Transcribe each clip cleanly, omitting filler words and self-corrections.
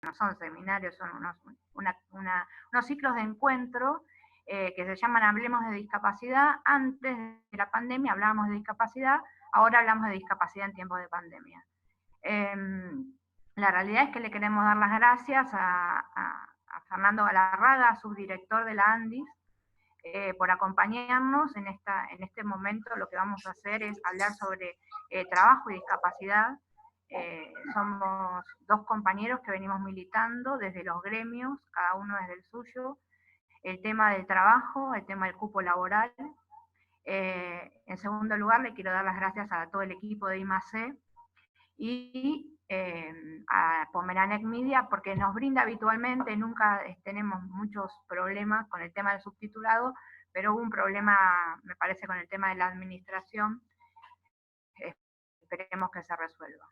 no son seminarios, son unos ciclos de encuentro que se llaman Hablemos de Discapacidad. Antes de la pandemia hablábamos de discapacidad, ahora hablamos de discapacidad en tiempos de pandemia. La realidad es que le queremos dar las gracias a Fernando Galarraga, subdirector de la ANDIS, por acompañarnos en este momento. Lo que vamos a hacer es hablar sobre trabajo y discapacidad. Somos dos compañeros que venimos militando desde los gremios, cada uno desde el suyo, el tema del trabajo, el tema del cupo laboral. En segundo lugar, le quiero dar las gracias a todo el equipo de I+C y a Pomeranec Media, porque nos brinda habitualmente, nunca tenemos muchos problemas con el tema del subtitulado, pero hubo un problema, me parece, con el tema de la administración. Esperemos que se resuelva.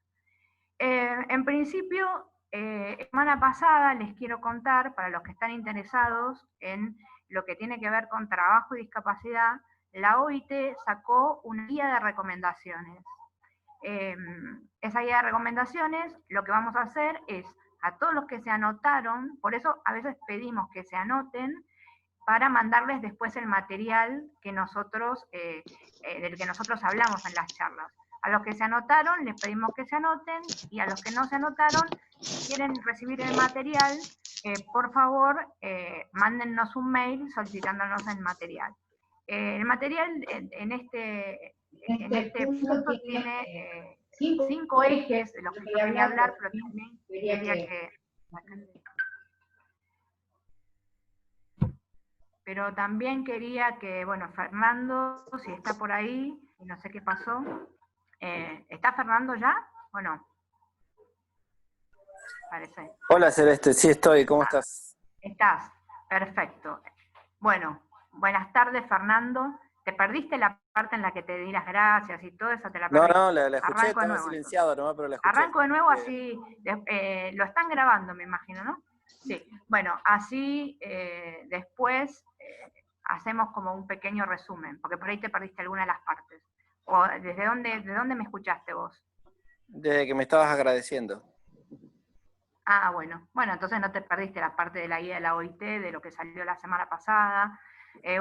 En principio, semana pasada les quiero contar, para los que están interesados en lo que tiene que ver con trabajo y discapacidad, la OIT sacó una guía de recomendaciones. Esa guía de recomendaciones, lo que vamos a hacer es, a todos los que se anotaron, por eso a veces pedimos que se anoten, para mandarles después el material que nosotros, del que nosotros hablamos en las charlas. A los que se anotaron, les pedimos que se anoten, y a los que no se anotaron, si quieren recibir el material, por favor, mándennos un mail solicitándonos el material. El material en este punto tiene 5 ejes de los que yo quería hablar, pero también quería que... Pero también quería que, bueno, Fernando, si está por ahí, y no sé qué pasó. ¿Está Fernando ya o no? Parece. Hola Celeste, sí estoy, ¿cómo estás? Estás, perfecto. Bueno, buenas tardes Fernando. ¿Te perdiste la parte en la que te di las gracias y todo eso? ¿Te la perdiste? No, la escuché, Arranco de estaba nuevo, silenciado nomás, pero la escuché. Arranco de nuevo, así lo están grabando, me imagino, ¿no? Sí, bueno, así después hacemos como un pequeño resumen, porque por ahí te perdiste alguna de las partes. ¿O de dónde me escuchaste vos? Desde que me estabas agradeciendo. Ah, bueno, entonces no te perdiste la parte de la guía de la OIT, de lo que salió la semana pasada.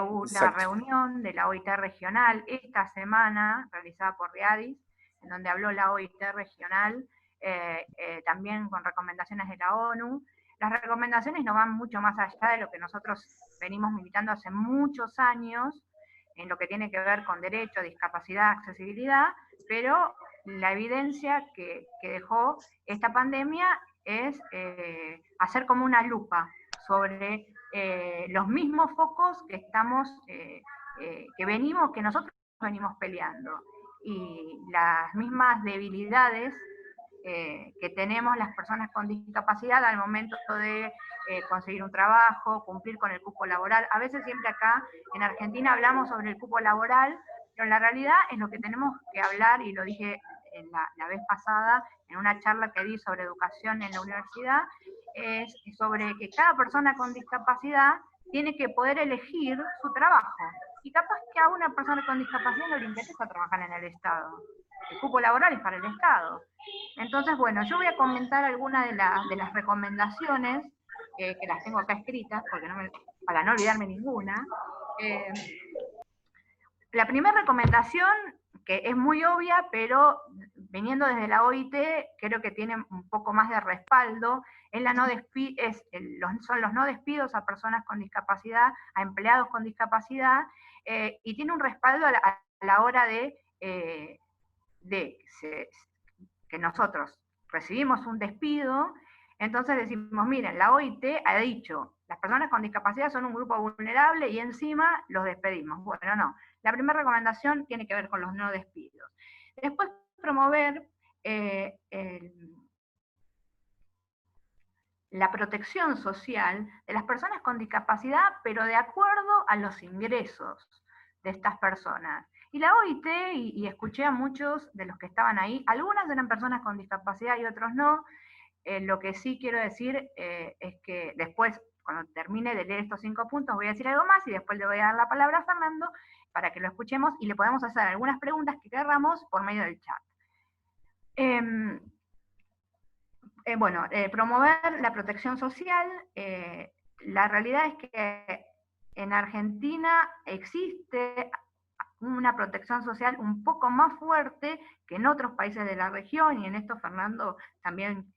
Hubo una reunión de la OIT regional esta semana, realizada por Riadis, en donde habló la OIT regional, también con recomendaciones de la ONU. Las recomendaciones no van mucho más allá de lo que nosotros venimos militando hace muchos años, en lo que tiene que ver con derecho, discapacidad, accesibilidad, pero la evidencia que dejó esta pandemia es hacer como una lupa sobre los mismos focos que que nosotros venimos peleando, y las mismas debilidades que tenemos las personas con discapacidad al momento de conseguir un trabajo, cumplir con el cupo laboral. A veces siempre acá en Argentina hablamos sobre el cupo laboral, pero en la realidad es lo que tenemos que hablar, y lo dije la vez pasada en una charla que di sobre educación en la universidad, es sobre que cada persona con discapacidad tiene que poder elegir su trabajo. Y capaz que a una persona con discapacidad no le interesa trabajar en el Estado. El cupo laboral es para el Estado. Entonces, bueno, yo voy a comentar algunas de las recomendaciones, que las tengo acá escritas, para no olvidarme ninguna. La primera recomendación, que es muy obvia, pero viniendo desde la OIT, creo que tiene un poco más de respaldo, es son los no despidos a personas con discapacidad, a empleados con discapacidad, y tiene un respaldo a la hora de que nosotros recibimos un despido. Entonces decimos, miren, la OIT ha dicho, las personas con discapacidad son un grupo vulnerable y encima los despedimos. Bueno, no. La primera recomendación tiene que ver con los no despidos. Después, promover la protección social de las personas con discapacidad, pero de acuerdo a los ingresos de estas personas. Y la OIT, y escuché a muchos de los que estaban ahí, algunas eran personas con discapacidad y otros no. Lo que sí quiero decir es que después, cuando termine de leer estos 5 puntos, voy a decir algo más y después le voy a dar la palabra a Fernando para que lo escuchemos y le podamos hacer algunas preguntas que queramos por medio del chat. promover la protección social. La realidad es que en Argentina existe una protección social un poco más fuerte que en otros países de la región, y en esto, Fernando, también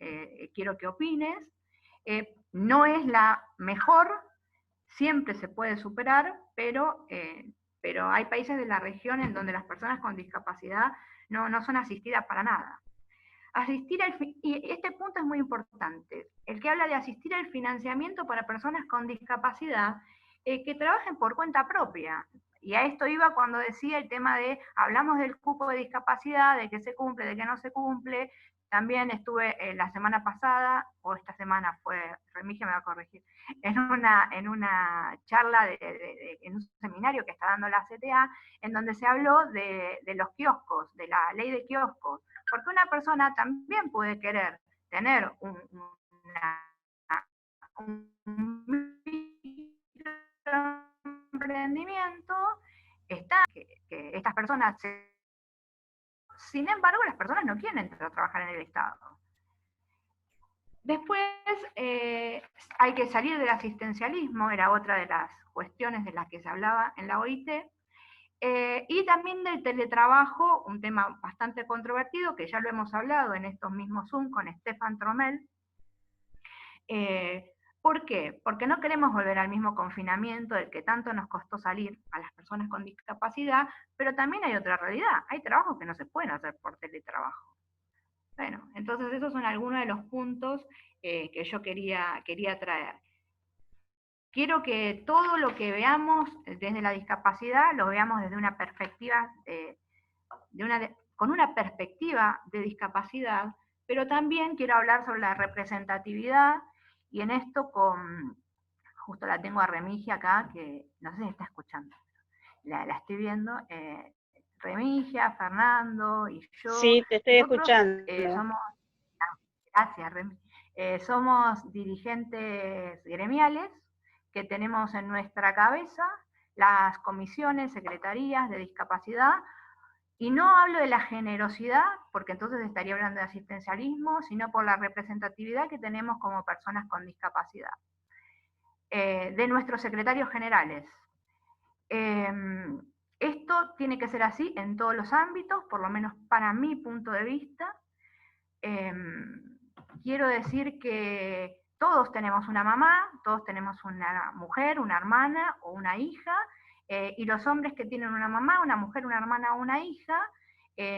quiero que opines. No es la mejor, siempre se puede superar, pero hay países de la región en donde las personas con discapacidad no son asistidas para nada. Y este punto es muy importante, el que habla de asistir al financiamiento para personas con discapacidad que trabajen por cuenta propia. Y a esto iba cuando decía el tema de, hablamos del cupo de discapacidad, de que se cumple, de que no se cumple. También estuve la semana pasada, o esta semana fue, Remigia me va a corregir, en una charla, en un seminario que está dando la CTA, en donde se habló de los kioscos, de la ley de kioscos, porque una persona también puede querer tener un emprendimiento, que estas personas, sin embargo, las personas no quieren entrar a trabajar en el Estado. Después hay que salir del asistencialismo, era otra de las cuestiones de las que se hablaba en la OIT, y también del teletrabajo, un tema bastante controvertido, que ya lo hemos hablado en estos mismos Zoom con Stefan Tromel. ¿Por qué? Porque no queremos volver al mismo confinamiento del que tanto nos costó salir a las personas con discapacidad, pero también hay otra realidad, hay trabajos que no se pueden hacer por teletrabajo. Bueno, entonces esos son algunos de los puntos que yo quería traer. Quiero que todo lo que veamos desde la discapacidad lo veamos desde una perspectiva, con una perspectiva de discapacidad, pero también quiero hablar sobre la representatividad, y en esto justo la tengo a Remigia acá, que no sé si está escuchando, la estoy viendo, Remigia, Fernando y yo. Sí, te estoy Nosotros escuchando. Gracias, Remi. Somos dirigentes gremiales que tenemos en nuestra cabeza las comisiones, secretarías de discapacidad, y no hablo de la generosidad, porque entonces estaría hablando de asistencialismo, sino por la representatividad que tenemos como personas con discapacidad. De nuestros secretarios generales. Esto tiene que ser así en todos los ámbitos, por lo menos para mi punto de vista. Quiero decir que todos tenemos una mamá, todos tenemos una mujer, una hermana o una hija, y los hombres que tienen una mamá, una mujer, una hermana o una hija,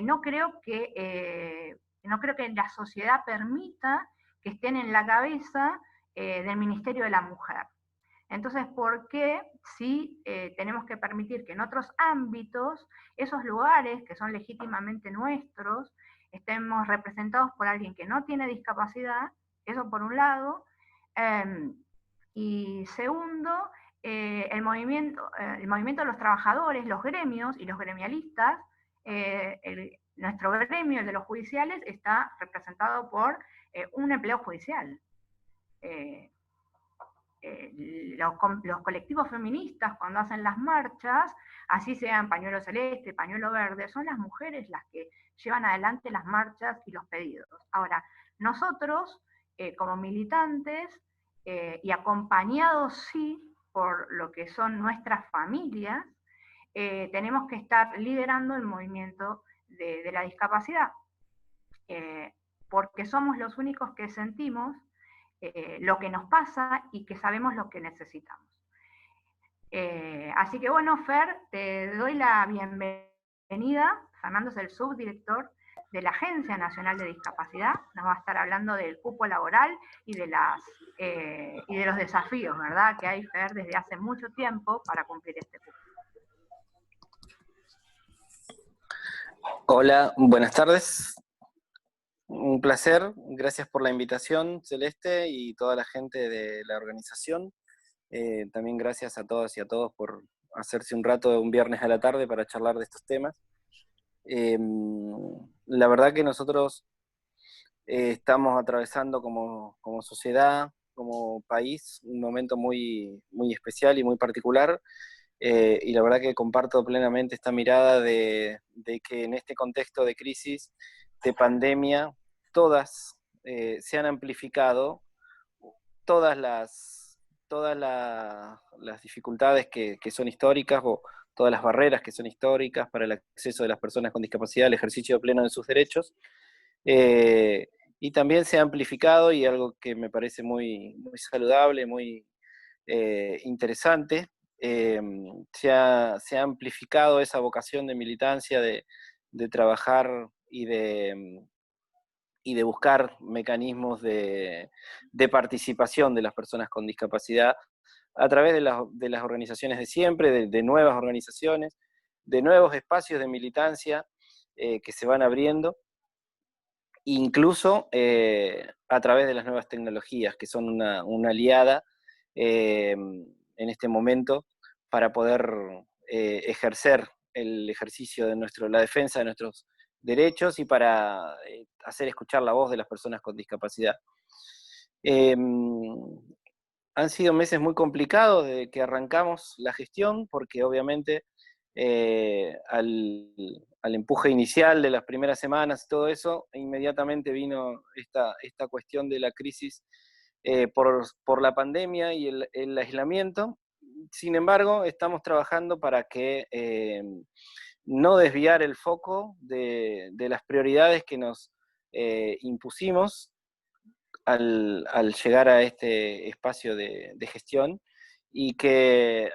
no creo que la sociedad permita que estén en la cabeza del Ministerio de la Mujer. Entonces, ¿por qué si tenemos que permitir que en otros ámbitos esos lugares que son legítimamente nuestros estemos representados por alguien que no tiene discapacidad? Eso por un lado. Y segundo, el movimiento de los trabajadores, los gremios y los gremialistas, nuestro gremio, el de los judiciales, está representado por un empleo judicial. Los colectivos feministas, cuando hacen las marchas, así sean pañuelo celeste, pañuelo verde, son las mujeres las que llevan adelante las marchas y los pedidos. Ahora, nosotros, como militantes, y acompañados sí por lo que son nuestras familias, tenemos que estar liderando el movimiento de la discapacidad, porque somos los únicos que sentimos lo que nos pasa y que sabemos lo que necesitamos. Así que bueno, Fer, te doy la bienvenida. Fernando es el subdirector de la Agencia Nacional de Discapacidad, nos va a estar hablando del cupo laboral y de los desafíos, ¿verdad?, que hay, Fer, desde hace mucho tiempo para cumplir este cupo. Hola, buenas tardes. Un placer, gracias por la invitación, Celeste, y toda la gente de la organización. También gracias a todas y a todos por hacerse un rato de un viernes a la tarde para charlar de estos temas. La verdad que nosotros estamos atravesando como sociedad, como país, un momento muy, muy especial y muy particular, y la verdad que comparto plenamente esta mirada de que en este contexto de crisis, de pandemia, todas se han amplificado todas las dificultades que son históricas, o todas las barreras que son históricas para el acceso de las personas con discapacidad al ejercicio pleno de sus derechos. Y también se ha amplificado, y algo que me parece muy, muy saludable, muy interesante, se ha amplificado esa vocación de militancia, de trabajar y de buscar mecanismos de participación de las personas con discapacidad a través de las organizaciones de siempre, de nuevas organizaciones, de nuevos espacios de militancia que se van abriendo, incluso a través de las nuevas tecnologías, que son una aliada en este momento para poder ejercer el ejercicio de la defensa de nuestros derechos y para hacer escuchar la voz de las personas con discapacidad. Han sido meses muy complicados desde que arrancamos la gestión, porque obviamente al empuje inicial de las primeras semanas y todo eso, inmediatamente vino esta cuestión de la crisis por la pandemia y el aislamiento. Sin embargo, estamos trabajando para que no desviar el foco de las prioridades que nos impusimos al llegar a este espacio de gestión, y que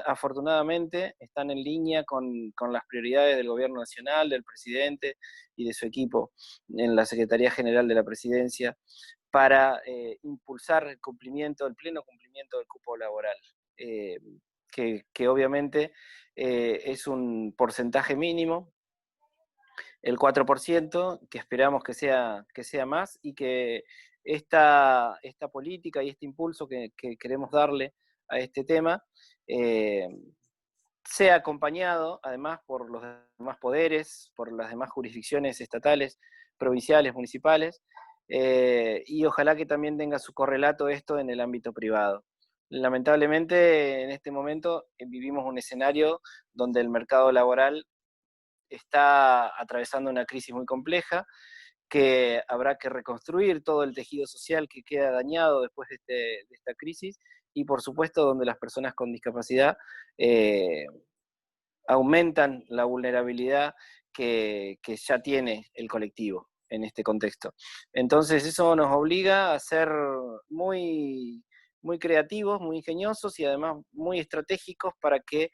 afortunadamente están en línea con las prioridades del gobierno nacional, del presidente y de su equipo en la Secretaría General de la Presidencia, para impulsar el pleno cumplimiento del cupo laboral, que obviamente es un porcentaje mínimo, el 4%, que esperamos que sea más, y que esta política y este impulso que queremos darle a este tema sea acompañado además por los demás poderes, por las demás jurisdicciones estatales, provinciales, municipales, y ojalá que también tenga su correlato esto en el ámbito privado. Lamentablemente, en este momento vivimos un escenario donde el mercado laboral está atravesando una crisis muy compleja, que habrá que reconstruir todo el tejido social que queda dañado después de esta crisis, y por supuesto donde las personas con discapacidad aumentan la vulnerabilidad que ya tiene el colectivo en este contexto. Entonces eso nos obliga a ser muy, muy creativos, muy ingeniosos y además muy estratégicos para que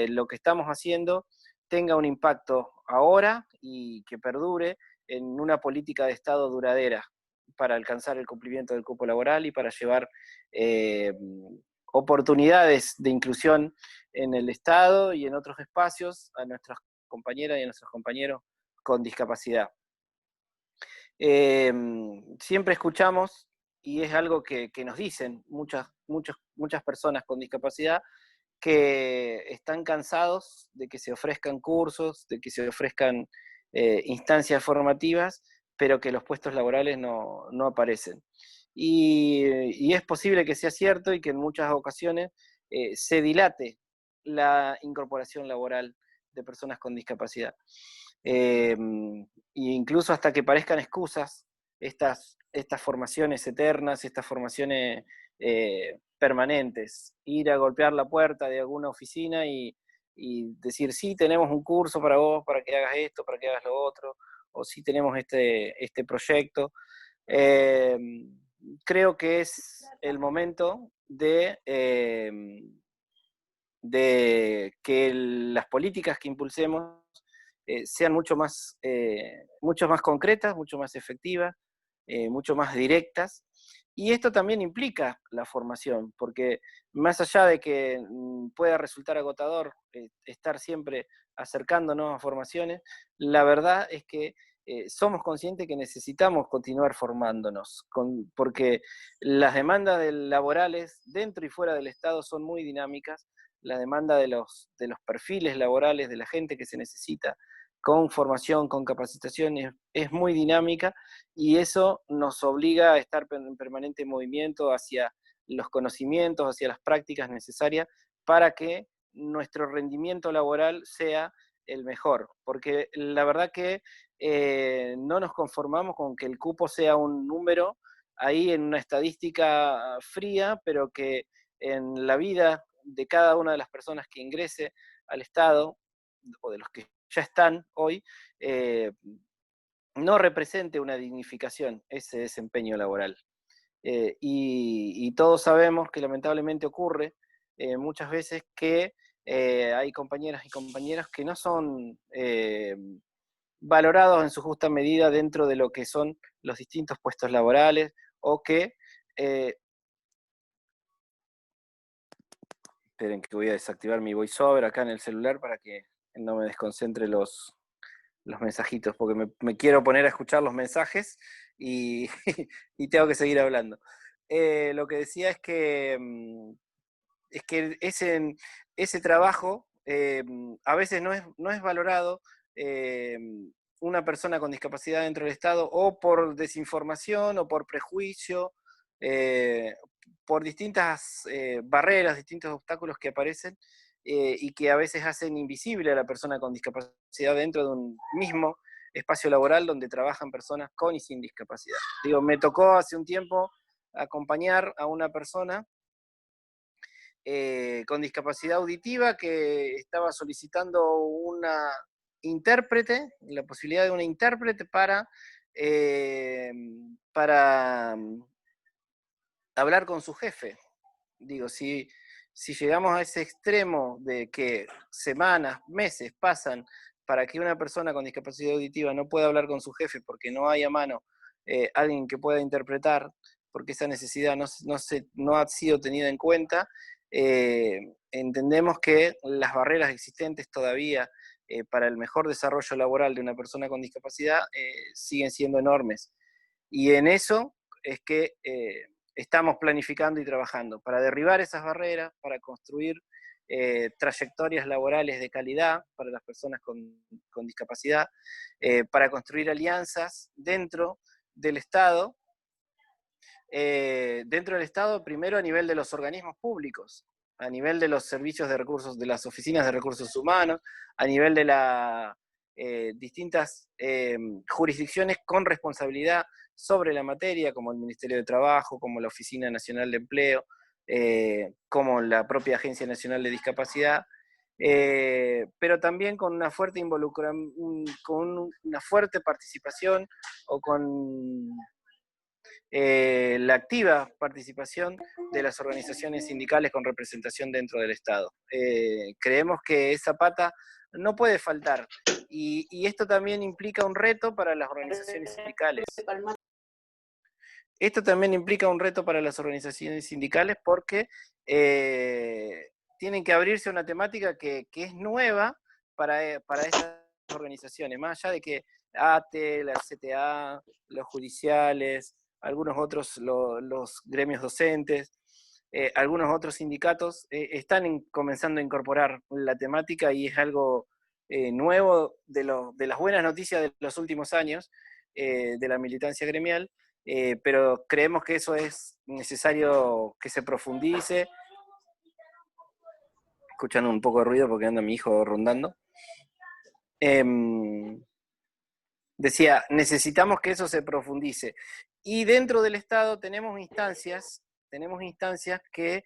lo que estamos haciendo tenga un impacto ahora y que perdure en una política de Estado duradera para alcanzar el cumplimiento del cupo laboral y para llevar oportunidades de inclusión en el Estado y en otros espacios a nuestras compañeras y a nuestros compañeros con discapacidad. Siempre escuchamos, y es algo que nos dicen muchas personas con discapacidad, que están cansados de que se ofrezcan cursos, de que se ofrezcan instancias formativas, pero que los puestos laborales no aparecen. Y es posible que sea cierto y que en muchas ocasiones se dilate la incorporación laboral de personas con discapacidad. E incluso hasta que parezcan excusas estas formaciones eternas, estas formaciones permanentes, ir a golpear la puerta de alguna oficina y decir, sí, tenemos un curso para vos, para que hagas esto, para que hagas lo otro, o sí tenemos este proyecto. Creo que es el momento de que las políticas que impulsemos sean mucho más concretas, mucho más efectivas, mucho más directas. Y esto también implica la formación, porque más allá de que pueda resultar agotador estar siempre acercándonos a formaciones, la verdad es que somos conscientes que necesitamos continuar formándonos, porque las demandas laborales dentro y fuera del Estado son muy dinámicas. La demanda de los perfiles laborales de la gente que se necesita con formación, con capacitación, es muy dinámica, y eso nos obliga a estar en permanente movimiento hacia los conocimientos, hacia las prácticas necesarias para que nuestro rendimiento laboral sea el mejor, porque la verdad que no nos conformamos con que el cupo sea un número ahí en una estadística fría, pero que en la vida de cada una de las personas que ingrese al Estado, o de los que ya están hoy, no represente una dignificación ese desempeño laboral. Y todos sabemos que lamentablemente ocurre muchas veces que hay compañeras y compañeros que no son valorados en su justa medida dentro de lo que son los distintos puestos laborales, o que esperen que voy a desactivar mi voiceover acá en el celular para que no me desconcentre los mensajitos, porque me quiero poner a escuchar los mensajes y, y tengo que seguir hablando. Lo que decía es que ese trabajo a veces no es valorado una persona con discapacidad dentro del Estado, o por desinformación o por prejuicio, por distintas barreras, distintos obstáculos que aparecen y que a veces hacen invisible a la persona con discapacidad dentro de un mismo espacio laboral donde trabajan personas con y sin discapacidad. Digo, me tocó hace un tiempo acompañar a una persona con discapacidad auditiva que estaba solicitando una intérprete, la posibilidad de una intérprete para hablar con su jefe. Digo, si llegamos a ese extremo de que semanas, meses pasan para que una persona con discapacidad auditiva no pueda hablar con su jefe porque no hay a mano alguien que pueda interpretar, porque esa necesidad no ha sido tenida en cuenta, entendemos que las barreras existentes todavía para el mejor desarrollo laboral de una persona con discapacidad siguen siendo enormes. Y en eso es que estamos planificando y trabajando para derribar esas barreras, para construir trayectorias laborales de calidad para las personas con discapacidad, para construir alianzas dentro del Estado, primero a nivel de los organismos públicos, a nivel de los servicios de recursos, de las oficinas de recursos humanos, a nivel de las distintas jurisdicciones con responsabilidad sobre la materia, como el Ministerio de Trabajo, como la Oficina Nacional de Empleo, como la propia Agencia Nacional de Discapacidad, pero también con una fuerte con una fuerte participación, o con la activa participación de las organizaciones sindicales con representación dentro del Estado. Creemos que esa pata no puede faltar, y esto también implica un reto para las organizaciones sindicales. Esto también implica un reto para las organizaciones sindicales porque tienen que abrirse a una temática que es nueva para estas organizaciones, más allá de que ATE, la CTA, los judiciales, algunos otros, los gremios docentes, algunos otros sindicatos están comenzando a incorporar la temática, y es algo nuevo de las buenas noticias de los últimos años de la militancia gremial. Pero creemos que eso es necesario que se profundice. Escuchando un poco de ruido porque anda mi hijo rondando. Decía, necesitamos que eso se profundice. Y dentro del Estado tenemos instancias que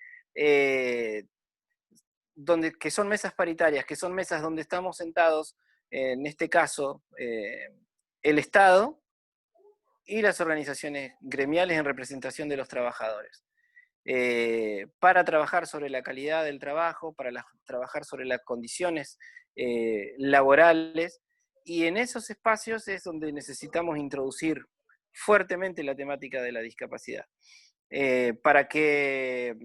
que son mesas paritarias, que son mesas donde estamos sentados, en este caso, el Estado y las organizaciones gremiales en representación de los trabajadores, para trabajar sobre la calidad del trabajo, para trabajar sobre las condiciones laborales, y en esos espacios es donde necesitamos introducir fuertemente la temática de la discapacidad, para que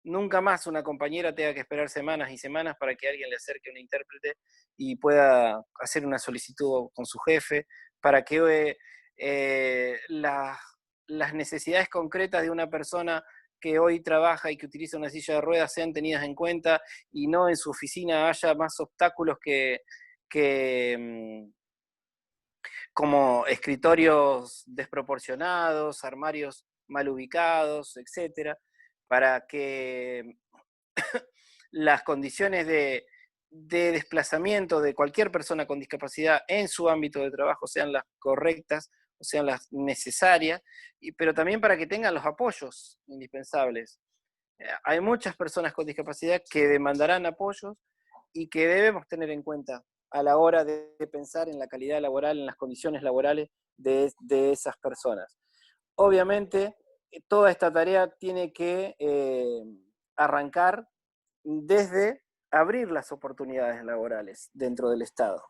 nunca más una compañera tenga que esperar semanas y semanas para que alguien le acerque un intérprete y pueda hacer una solicitud con su jefe, para que las necesidades concretas de una persona que hoy trabaja y que utiliza una silla de ruedas sean tenidas en cuenta, y no en su oficina haya más obstáculos que como escritorios desproporcionados, armarios mal ubicados, etcétera, para que las condiciones de desplazamiento de cualquier persona con discapacidad en su ámbito de trabajo sean las correctas o sean las necesarias, pero también para que tengan los apoyos indispensables. Hay muchas personas con discapacidad que demandarán apoyos y que debemos tener en cuenta a la hora de pensar en la calidad laboral, en las condiciones laborales de esas personas. Obviamente, toda esta tarea tiene que arrancar desde abrir las oportunidades laborales dentro del Estado.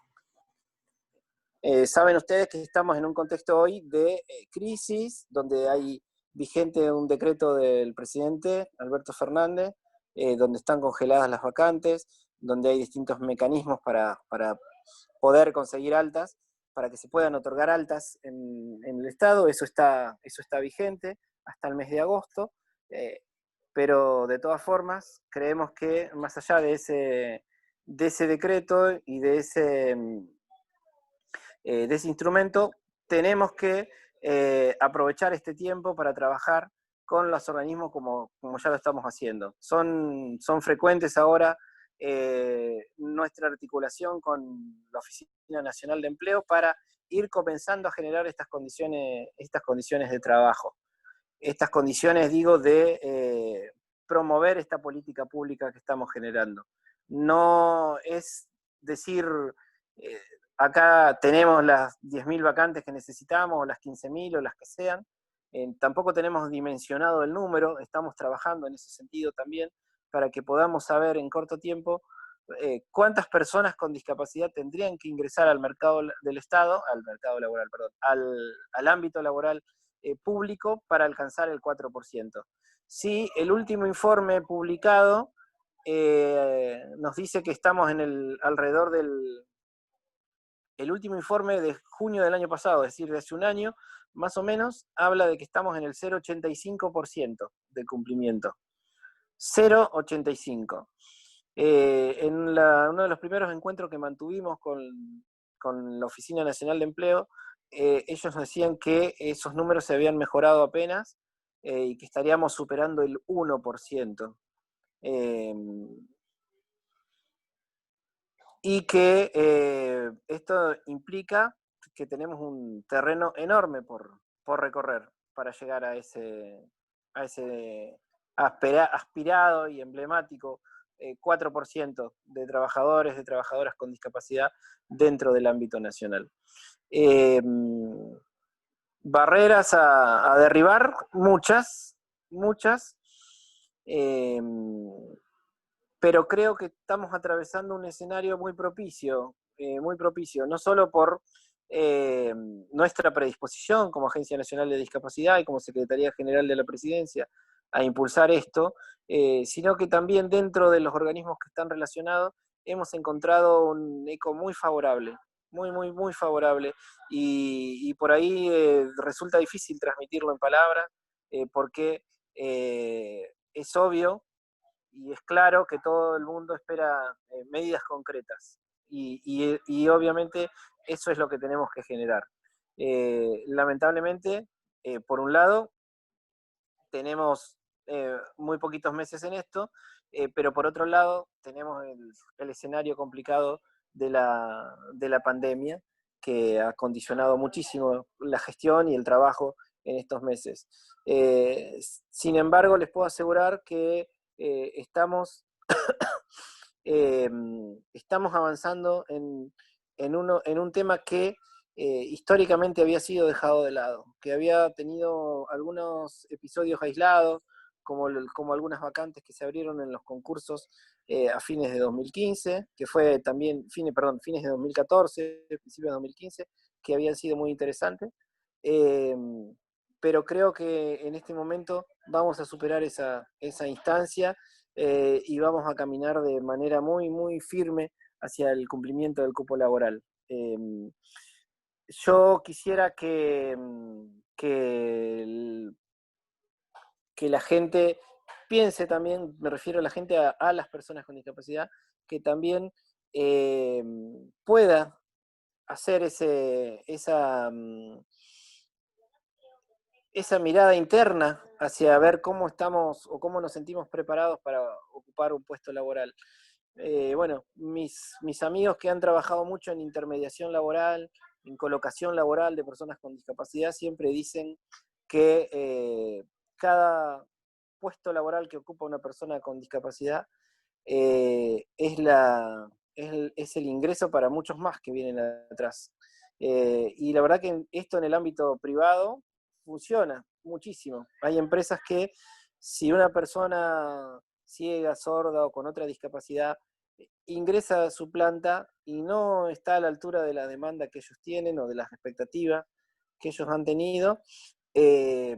Saben ustedes que estamos en un contexto hoy de crisis, donde hay vigente un decreto del presidente Alberto Fernández, donde están congeladas las vacantes, donde hay distintos mecanismos para poder conseguir altas, para que se puedan otorgar altas en el Estado. Eso está vigente hasta el mes de agosto, pero de todas formas creemos que más allá de ese decreto y de ese instrumento, tenemos que aprovechar este tiempo para trabajar con los organismos como ya lo estamos haciendo. Son frecuentes ahora nuestra articulación con la Oficina Nacional de Empleo para ir comenzando a generar estas condiciones de trabajo. Estas condiciones, digo, de promover esta política pública que estamos generando. No es decir, eh, acá tenemos las 10.000 vacantes que necesitamos, o las 15.000 o las que sean. Tampoco tenemos dimensionado el número, estamos trabajando en ese sentido también, para que podamos saber en corto tiempo cuántas personas con discapacidad tendrían que ingresar al mercado del Estado, al mercado laboral, perdón, al ámbito laboral público para alcanzar el 4%. Sí, el último informe publicado nos dice que estamos en alrededor el último informe de junio del año pasado, es decir, de hace un año, más o menos, habla de que estamos en el 0,85% de cumplimiento. 0,85. Uno de los primeros encuentros que mantuvimos con la Oficina Nacional de Empleo, ellos nos decían que esos números se habían mejorado apenas y que estaríamos superando el 1%. Y que esto implica que tenemos un terreno enorme por recorrer para llegar a ese aspirado y emblemático 4% de trabajadores, de trabajadoras con discapacidad dentro del ámbito nacional. Barreras a derribar, muchas, pero creo que estamos atravesando un escenario muy propicio, no solo por nuestra predisposición como Agencia Nacional de Discapacidad y como Secretaría General de la Presidencia a impulsar esto, sino que también dentro de los organismos que están relacionados hemos encontrado un eco muy favorable, muy favorable, y por ahí resulta difícil transmitirlo en palabras, porque es obvio y es claro que todo el mundo espera medidas concretas y obviamente eso es lo que tenemos que generar. Lamentablemente, por un lado, tenemos muy poquitos meses en esto, pero por otro lado tenemos el escenario complicado de la pandemia que ha condicionado muchísimo la gestión y el trabajo en estos meses. Sin embargo, les puedo asegurar que estamos, estamos avanzando en un tema que históricamente había sido dejado de lado, que había tenido algunos episodios aislados, como algunas vacantes que se abrieron en los concursos a fines de 2015, que fue también, fines de 2014, principios de 2015, que habían sido muy interesantes. Eh, pero creo que en este momento vamos a superar esa instancia y vamos a caminar de manera muy firme hacia el cumplimiento del cupo laboral. Yo quisiera que la gente piense también, me refiero a la gente, a las personas con discapacidad, que también pueda hacer esa mirada interna hacia ver cómo estamos o cómo nos sentimos preparados para ocupar un puesto laboral. bueno, mis amigos que han trabajado mucho en intermediación laboral, en colocación laboral de personas con discapacidad, siempre dicen que cada puesto laboral que ocupa una persona con discapacidad es el ingreso para muchos más que vienen atrás. Y la verdad que esto en el ámbito privado funciona muchísimo. Hay empresas que si una persona ciega, sorda o con otra discapacidad ingresa a su planta y no está a la altura de la demanda que ellos tienen o de las expectativas que ellos han tenido, eh,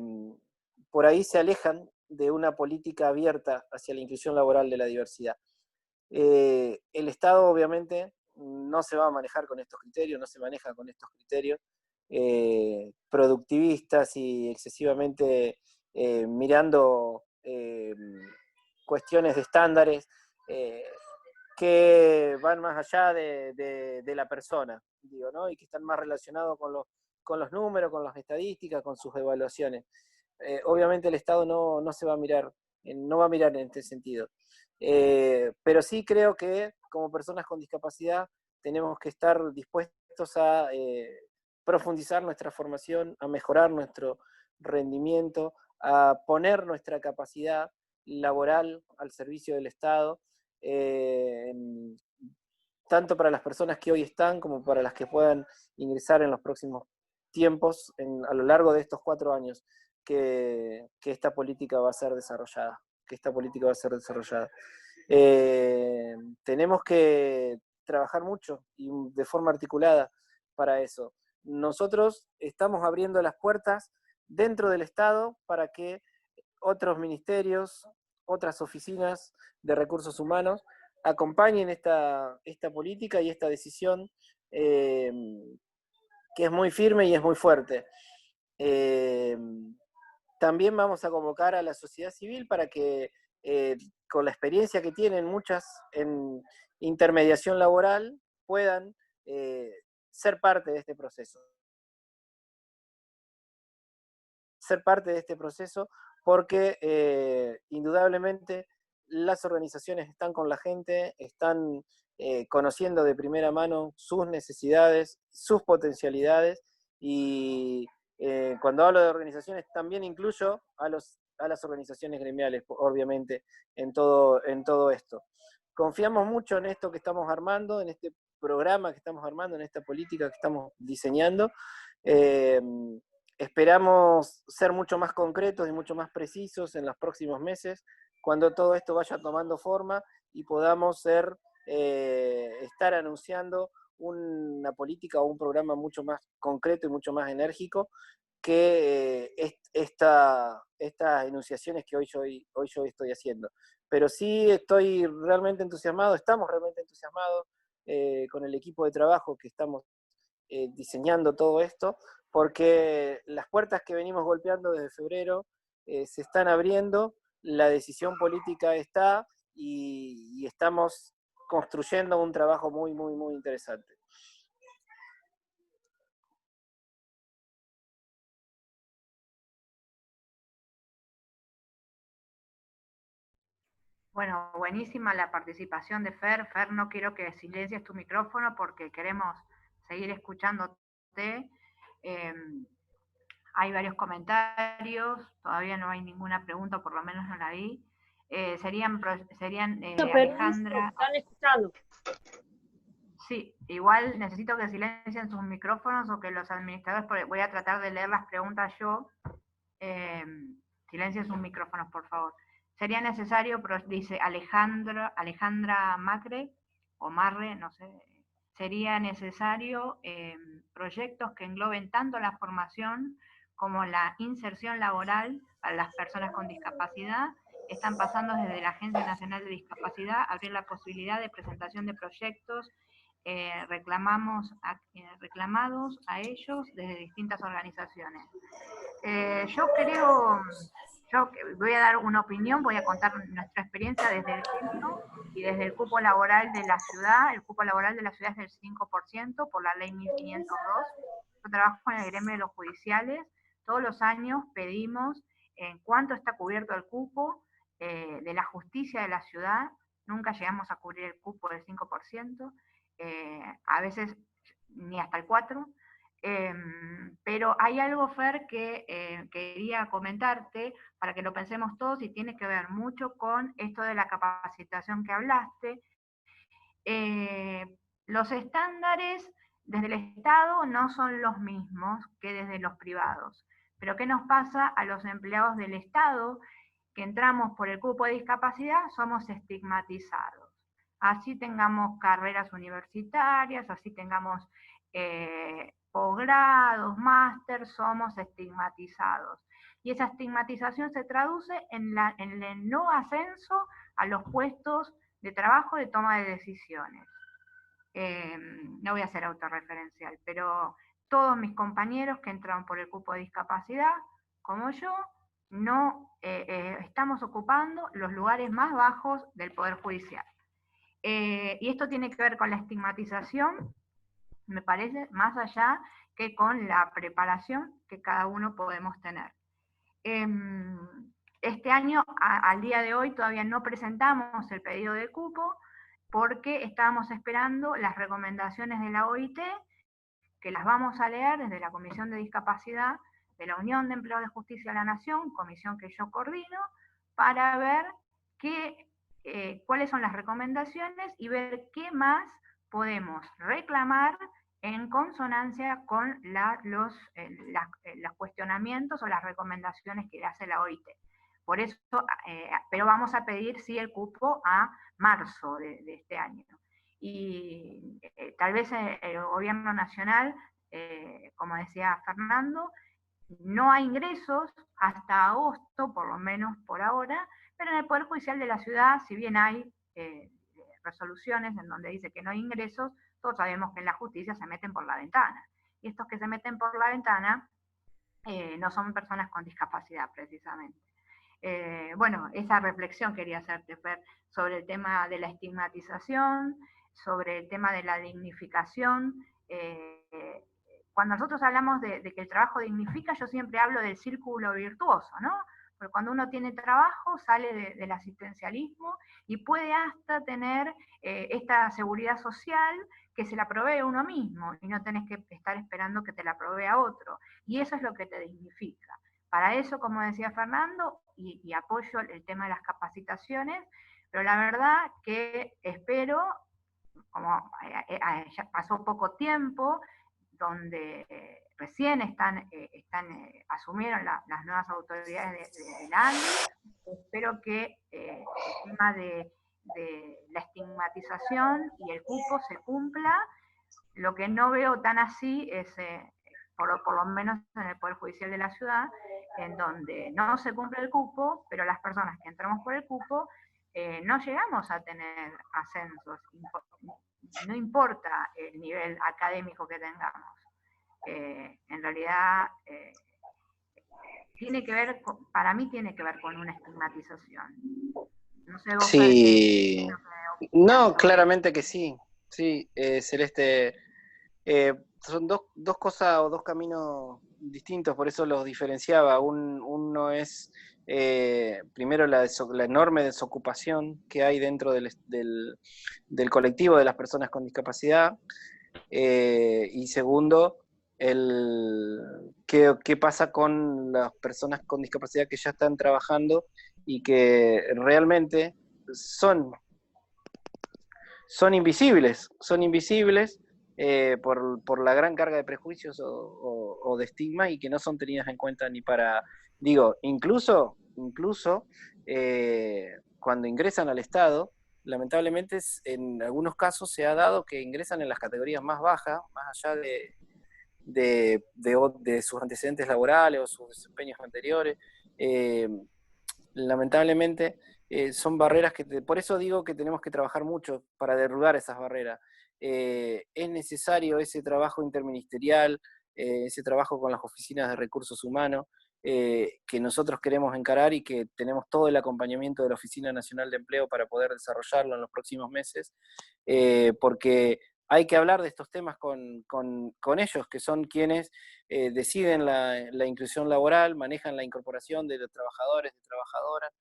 por ahí se alejan de una política abierta hacia la inclusión laboral de la diversidad. El Estado obviamente no se va a manejar con estos criterios, no se maneja con estos criterios productivistas y excesivamente mirando cuestiones de estándares que van más allá de la persona, digo, ¿no? Y que están más relacionados con los números, con las estadísticas, con sus evaluaciones. Obviamente el Estado no se va a mirar, no va a mirar en este sentido. Pero sí creo que como personas con discapacidad tenemos que estar dispuestos a profundizar nuestra formación, a mejorar nuestro rendimiento, a poner nuestra capacidad laboral al servicio del Estado, eh, tanto para las personas que hoy están como para las que puedan ingresar en los próximos tiempos, a lo largo de estos 4 años que esta política va a ser desarrollada. Que esta política va a ser desarrollada. Tenemos que trabajar mucho y de forma articulada para eso. Nosotros estamos abriendo las puertas dentro del Estado para que otros ministerios, otras oficinas de recursos humanos acompañen esta política y esta decisión eh, que es muy firme y es muy fuerte. Eh, También vamos a convocar a la sociedad civil para que, con la experiencia que tienen muchas en intermediación laboral, puedan ser parte de este proceso. Ser parte de este proceso porque indudablemente las organizaciones están con la gente, están conociendo de primera mano sus necesidades, sus potencialidades y cuando hablo de organizaciones también incluyo a las organizaciones gremiales, obviamente, en todo esto. Confiamos mucho en esto que estamos armando, en este programa que estamos armando, en esta política que estamos diseñando. Eh, Esperamos ser mucho más concretos y mucho más precisos en los próximos meses, cuando todo esto vaya tomando forma y podamos estar anunciando una política o un programa mucho más concreto y mucho más enérgico que estas enunciaciones que hoy yo estoy haciendo. Pero sí estoy realmente entusiasmado, estamos realmente entusiasmados con el equipo de trabajo que estamos diseñando todo esto, porque las puertas que venimos golpeando desde febrero se están abriendo, la decisión política está y estamos construyendo un trabajo muy, muy, muy interesante. Bueno, buenísima la participación de Fer. Fer, no quiero que silencies tu micrófono porque queremos seguir escuchándote. Eh, Hay varios comentarios, todavía no hay ninguna pregunta, por lo menos no la vi. Serían Alejandra. Están escuchando. Sí, igual necesito que silencien sus micrófonos o que los administradores, porque voy a tratar de leer las preguntas yo. Silencien sus micrófonos, por favor. Sería necesario, dice Alejandra Macre, o Marre, no sé, sería necesario proyectos que engloben tanto la formación como la inserción laboral para las personas con discapacidad. Están pasando desde la Agencia Nacional de Discapacidad a abrir la posibilidad de presentación de proyectos reclamados a ellos desde distintas organizaciones. Yo voy a dar una opinión, voy a contar nuestra experiencia desde el centro y desde el cupo laboral de la ciudad. El cupo laboral de la ciudad es del 5% por la ley 1502. Yo trabajo en el gremio de los judiciales. Todos los años pedimos en cuánto está cubierto el cupo de la justicia de la ciudad nunca llegamos a cubrir el cupo del 5%, a veces ni hasta el 4%. Pero hay algo, Fer, que quería comentarte para que lo pensemos todos y tiene que ver mucho con esto de la capacitación que hablaste. Los estándares desde el Estado no son los mismos que desde los privados. Pero ¿qué nos pasa a los empleados del Estado que entramos por el cupo de discapacidad? Somos estigmatizados. Así tengamos carreras universitarias, así tengamos posgrados, máster, somos estigmatizados. Y esa estigmatización se traduce en el no ascenso a los puestos de trabajo de toma de decisiones. No voy a ser autorreferencial, pero todos mis compañeros que entraron por el cupo de discapacidad, como yo, no estamos ocupando los lugares más bajos del Poder Judicial. Y esto tiene que ver con la estigmatización, me parece, más allá que con la preparación que cada uno podemos tener. Este año, al día de hoy, todavía no presentamos el pedido de cupo porque estábamos esperando las recomendaciones de la OIT, que las vamos a leer desde la Comisión de Discapacidad de la Unión de Empleados de Justicia de la Nación, comisión que yo coordino, para ver cuáles son las recomendaciones y ver qué más podemos reclamar en consonancia con los cuestionamientos o las recomendaciones que hace la OIT. Por eso, pero vamos a pedir sí el cupo a marzo de este año. Y tal vez el gobierno nacional, como decía Fernando, no hay ingresos hasta agosto, por lo menos por ahora, pero en el Poder Judicial de la ciudad, si bien hay resoluciones en donde dice que no hay ingresos, todos sabemos que en la justicia se meten por la ventana. Y estos que se meten por la ventana no son personas con discapacidad, precisamente. Bueno, esa reflexión quería hacerte, Fer, sobre el tema de la estigmatización, sobre el tema de la dignificación. Cuando nosotros hablamos de que el trabajo dignifica, yo siempre hablo del círculo virtuoso, ¿no? Porque cuando uno tiene trabajo, sale del asistencialismo y puede hasta tener esta seguridad social que se la provee uno mismo y no tenés que estar esperando que te la provea otro. Y eso es lo que te dignifica. Para eso, como decía Fernando, y apoyo el tema de las capacitaciones, pero la verdad que espero, como ya pasó poco tiempo, donde recién asumieron las nuevas autoridades de la ANDI, espero que el tema de la estigmatización y el cupo se cumpla. Lo que no veo tan así es, por lo menos en el Poder Judicial de la ciudad, en donde no se cumple el cupo, pero las personas que entramos por el cupo no llegamos a tener ascensos, no importa el nivel académico que tengamos. En realidad, tiene que ver, para mí tiene que ver con una estigmatización. No sé vos, sí. No, claramente que sí. Sí, Celeste, son dos cosas o dos caminos distintos, por eso los diferenciaba. Uno es, primero, la enorme desocupación que hay dentro del colectivo de las personas con discapacidad, y segundo, qué pasa con las personas con discapacidad que ya están trabajando y que realmente son invisibles, por la gran carga de prejuicios o de estigma, y que no son tenidas en cuenta ni para, digo, incluso cuando ingresan al Estado, lamentablemente en algunos casos se ha dado que ingresan en las categorías más bajas, más allá de sus antecedentes laborales o sus desempeños anteriores. Lamentablemente son barreras por eso digo que tenemos que trabajar mucho para derribar esas barreras. Es necesario ese trabajo interministerial, ese trabajo con las oficinas de recursos humanos, que nosotros queremos encarar y que tenemos todo el acompañamiento de la Oficina Nacional de Empleo para poder desarrollarlo en los próximos meses, porque hay que hablar de estos temas con ellos, que son quienes deciden la inclusión laboral, manejan la incorporación de los trabajadores, de trabajadoras,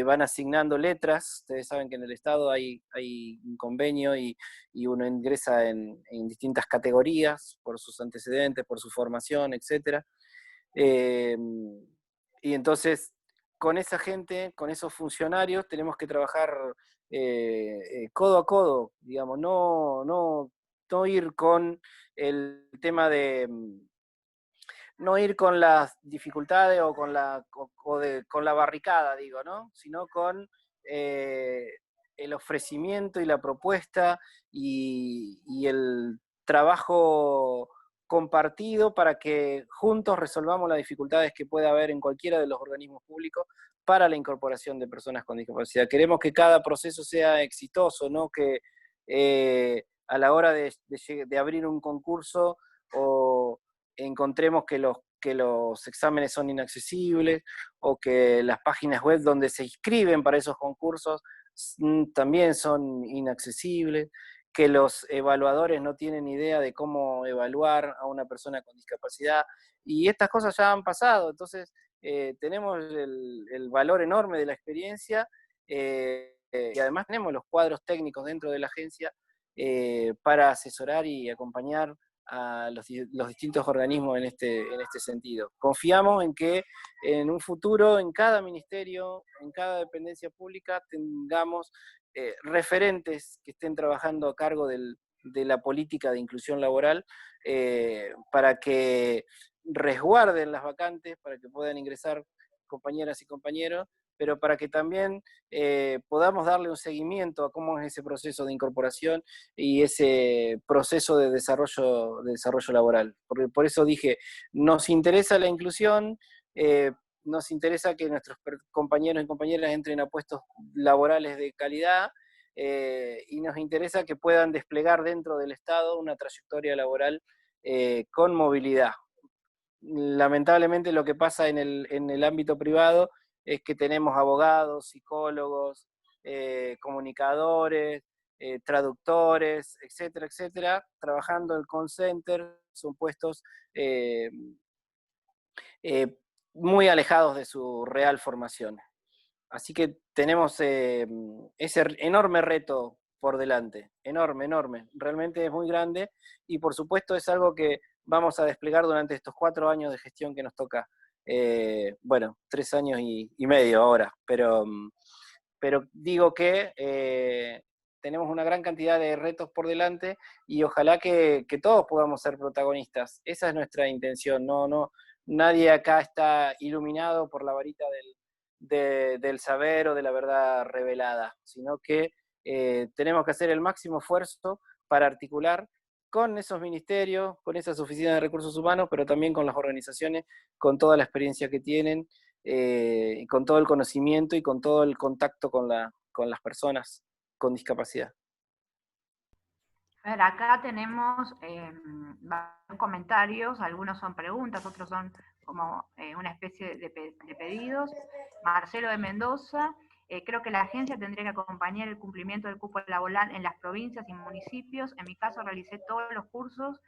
van asignando letras. Ustedes saben que en el Estado hay un convenio y uno ingresa en distintas categorías por sus antecedentes, por su formación, etc. Y entonces, con esa gente, con esos funcionarios, tenemos que trabajar codo a codo, digamos, no ir con el tema de no ir con las dificultades o con la barricada, digo, ¿no? Sino con el ofrecimiento y la propuesta y el trabajo compartido para que juntos resolvamos las dificultades que pueda haber en cualquiera de los organismos públicos para la incorporación de personas con discapacidad. Queremos que cada proceso sea exitoso, no que a la hora de abrir un concurso o encontremos que los exámenes son inaccesibles o que las páginas web donde se inscriben para esos concursos también son inaccesibles, que los evaluadores no tienen idea de cómo evaluar a una persona con discapacidad, y estas cosas ya han pasado. Entonces tenemos el valor enorme de la experiencia, y además tenemos los cuadros técnicos dentro de la agencia para asesorar y acompañar a los distintos organismos en este sentido. Confiamos en que en un futuro, en cada ministerio, en cada dependencia pública, tengamos referentes que estén trabajando a cargo de la política de inclusión laboral, para que resguarden las vacantes, para que puedan ingresar compañeras y compañeros, pero para que también podamos darle un seguimiento a cómo es ese proceso de incorporación y ese proceso de desarrollo laboral. Por eso dije, nos interesa la inclusión, nos interesa que nuestros compañeros y compañeras entren a puestos laborales de calidad, y nos interesa que puedan desplegar dentro del Estado una trayectoria laboral con movilidad. Lamentablemente lo que pasa en el ámbito privado es que tenemos abogados, psicólogos, comunicadores, traductores, etcétera, etcétera, trabajando en call center. Son puestos muy alejados de su real formación. Así que tenemos ese enorme reto por delante, enorme, enorme, realmente es muy grande, y por supuesto es algo que vamos a desplegar durante estos 4 años de gestión que nos toca. Bueno, 3 años y medio ahora, pero digo que tenemos una gran cantidad de retos por delante y ojalá que todos podamos ser protagonistas. Esa es nuestra intención. Nadie acá está iluminado por la varita del saber o de la verdad revelada, sino que tenemos que hacer el máximo esfuerzo para articular con esos ministerios, con esas oficinas de recursos humanos, pero también con las organizaciones, con toda la experiencia que tienen, y con todo el conocimiento y con todo el contacto con las personas con discapacidad. A ver, acá tenemos varios comentarios, algunos son preguntas, otros son como una especie de pedidos. Marcelo de Mendoza, creo que la agencia tendría que acompañar el cumplimiento del cupo laboral en las provincias y municipios. En mi caso realicé todos los cursos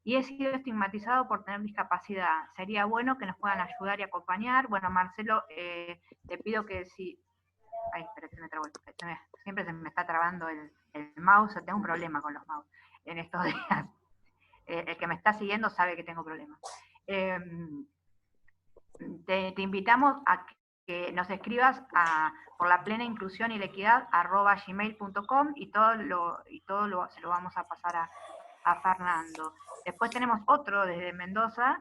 y he sido estigmatizado por tener discapacidad. Sería bueno que nos puedan ayudar y acompañar. Bueno, Marcelo, te pido que si... Ay, espera, se me trabó. Siempre se me está trabando el mouse, tengo un problema con los mouse en estos días. El que me está siguiendo sabe que tengo problemas. Te invitamos a que nos escribas por la plena inclusión y la equidad @gmail.com y se lo vamos a pasar a Fernando. Después tenemos otro desde Mendoza,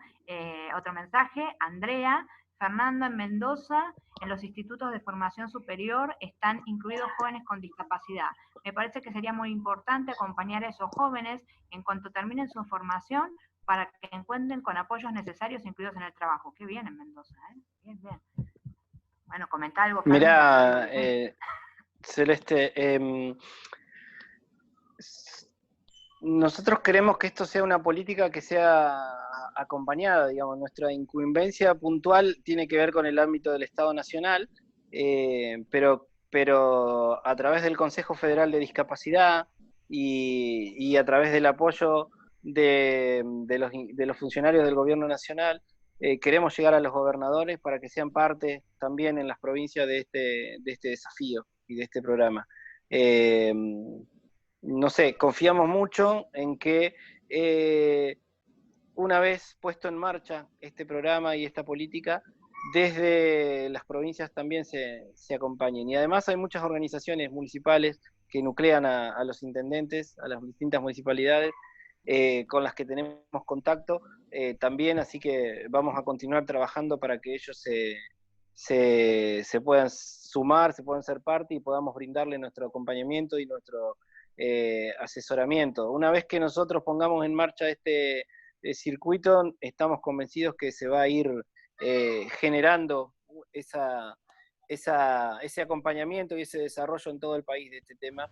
otro mensaje, Andrea. Fernando, en Mendoza, en los institutos de formación superior están incluidos jóvenes con discapacidad. Me parece que sería muy importante acompañar a esos jóvenes en cuanto terminen su formación para que encuentren con apoyos necesarios incluidos en el trabajo. Qué bien en Mendoza, ¿eh? Bien, bien. Bueno, comenta algo, Fernando. Mirá, Celeste, nosotros queremos que esto sea una política que sea acompañada, digamos. Nuestra incumbencia puntual tiene que ver con el ámbito del Estado Nacional, pero a través del Consejo Federal de Discapacidad y a través del apoyo de los funcionarios del Gobierno Nacional, queremos llegar a los gobernadores para que sean parte también en las provincias de este desafío y de este programa. No sé, confiamos mucho en que una vez puesto en marcha este programa y esta política, desde las provincias también se acompañen. Y además hay muchas organizaciones municipales que nuclean a los intendentes, a las distintas municipalidades, con las que tenemos contacto también, así que vamos a continuar trabajando para que ellos se puedan sumar, se puedan ser parte y podamos brindarle nuestro acompañamiento y nuestro asesoramiento. Una vez que nosotros pongamos en marcha este circuito, estamos convencidos que se va a ir generando ese acompañamiento y ese desarrollo en todo el país de este tema.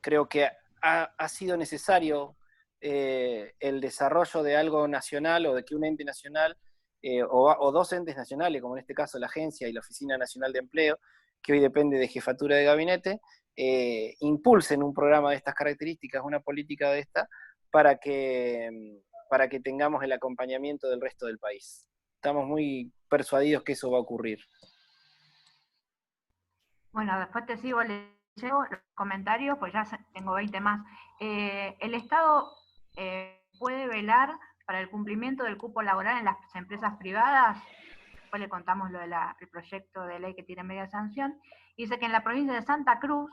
Creo que ha sido necesario el desarrollo de algo nacional o de que un ente nacional o dos entes nacionales, como en este caso la Agencia y la Oficina Nacional de Empleo, que hoy depende de jefatura de gabinete, impulsen un programa de estas características, una política de esta, para que tengamos el acompañamiento del resto del país. Estamos muy persuadidos que eso va a ocurrir. Bueno, después te sigo leyendo los comentarios, pues ya tengo 20 más. El Estado puede velar para el cumplimiento del cupo laboral en las empresas privadas. Después le contamos lo del proyecto de ley que tiene media sanción. Dice que en la provincia de Santa Cruz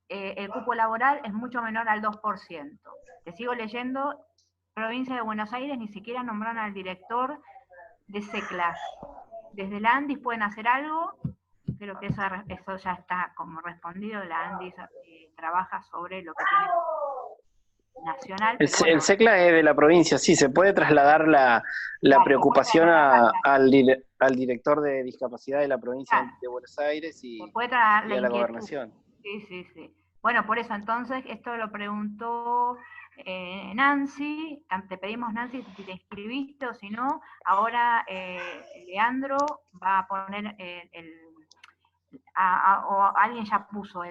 el cupo laboral es mucho menor al 2%. Te sigo leyendo, provincia de Buenos Aires ni siquiera nombraron al director de CECLAS. Desde la ANDIS pueden hacer algo, creo que eso ya está como respondido, la ANDIS trabaja sobre lo que tiene nacional. Pero bueno, el CECLA es de la provincia, sí, se puede trasladar la claro, preocupación al director de discapacidad de la provincia claro. de Buenos Aires y a la gobernación. Sí, sí, sí. Bueno, por eso entonces, esto lo preguntó Nancy, te pedimos Nancy si te inscribiste o si no, ahora Leandro va a poner o alguien ya puso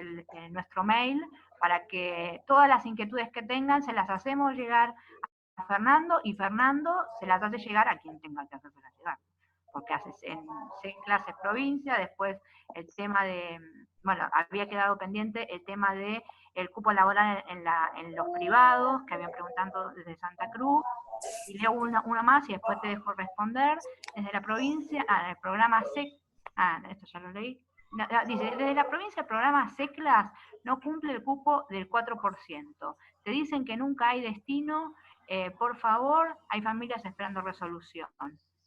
nuestro mail para que todas las inquietudes que tengan se las hacemos llegar a Fernando y Fernando se las hace llegar a quien tenga que hacerse llegar. Porque haces en clases provincia, después el tema de, bueno, había quedado pendiente el tema de el cupo laboral en los privados, que habían preguntado desde Santa Cruz, y leo una más y después te dejo responder. Desde la provincia, el programa SEC, esto ya lo leí, dice, desde la provincia el programa SECLAS no cumple el cupo del 4%. Te dicen que nunca hay destino, por favor, hay familias esperando resolución.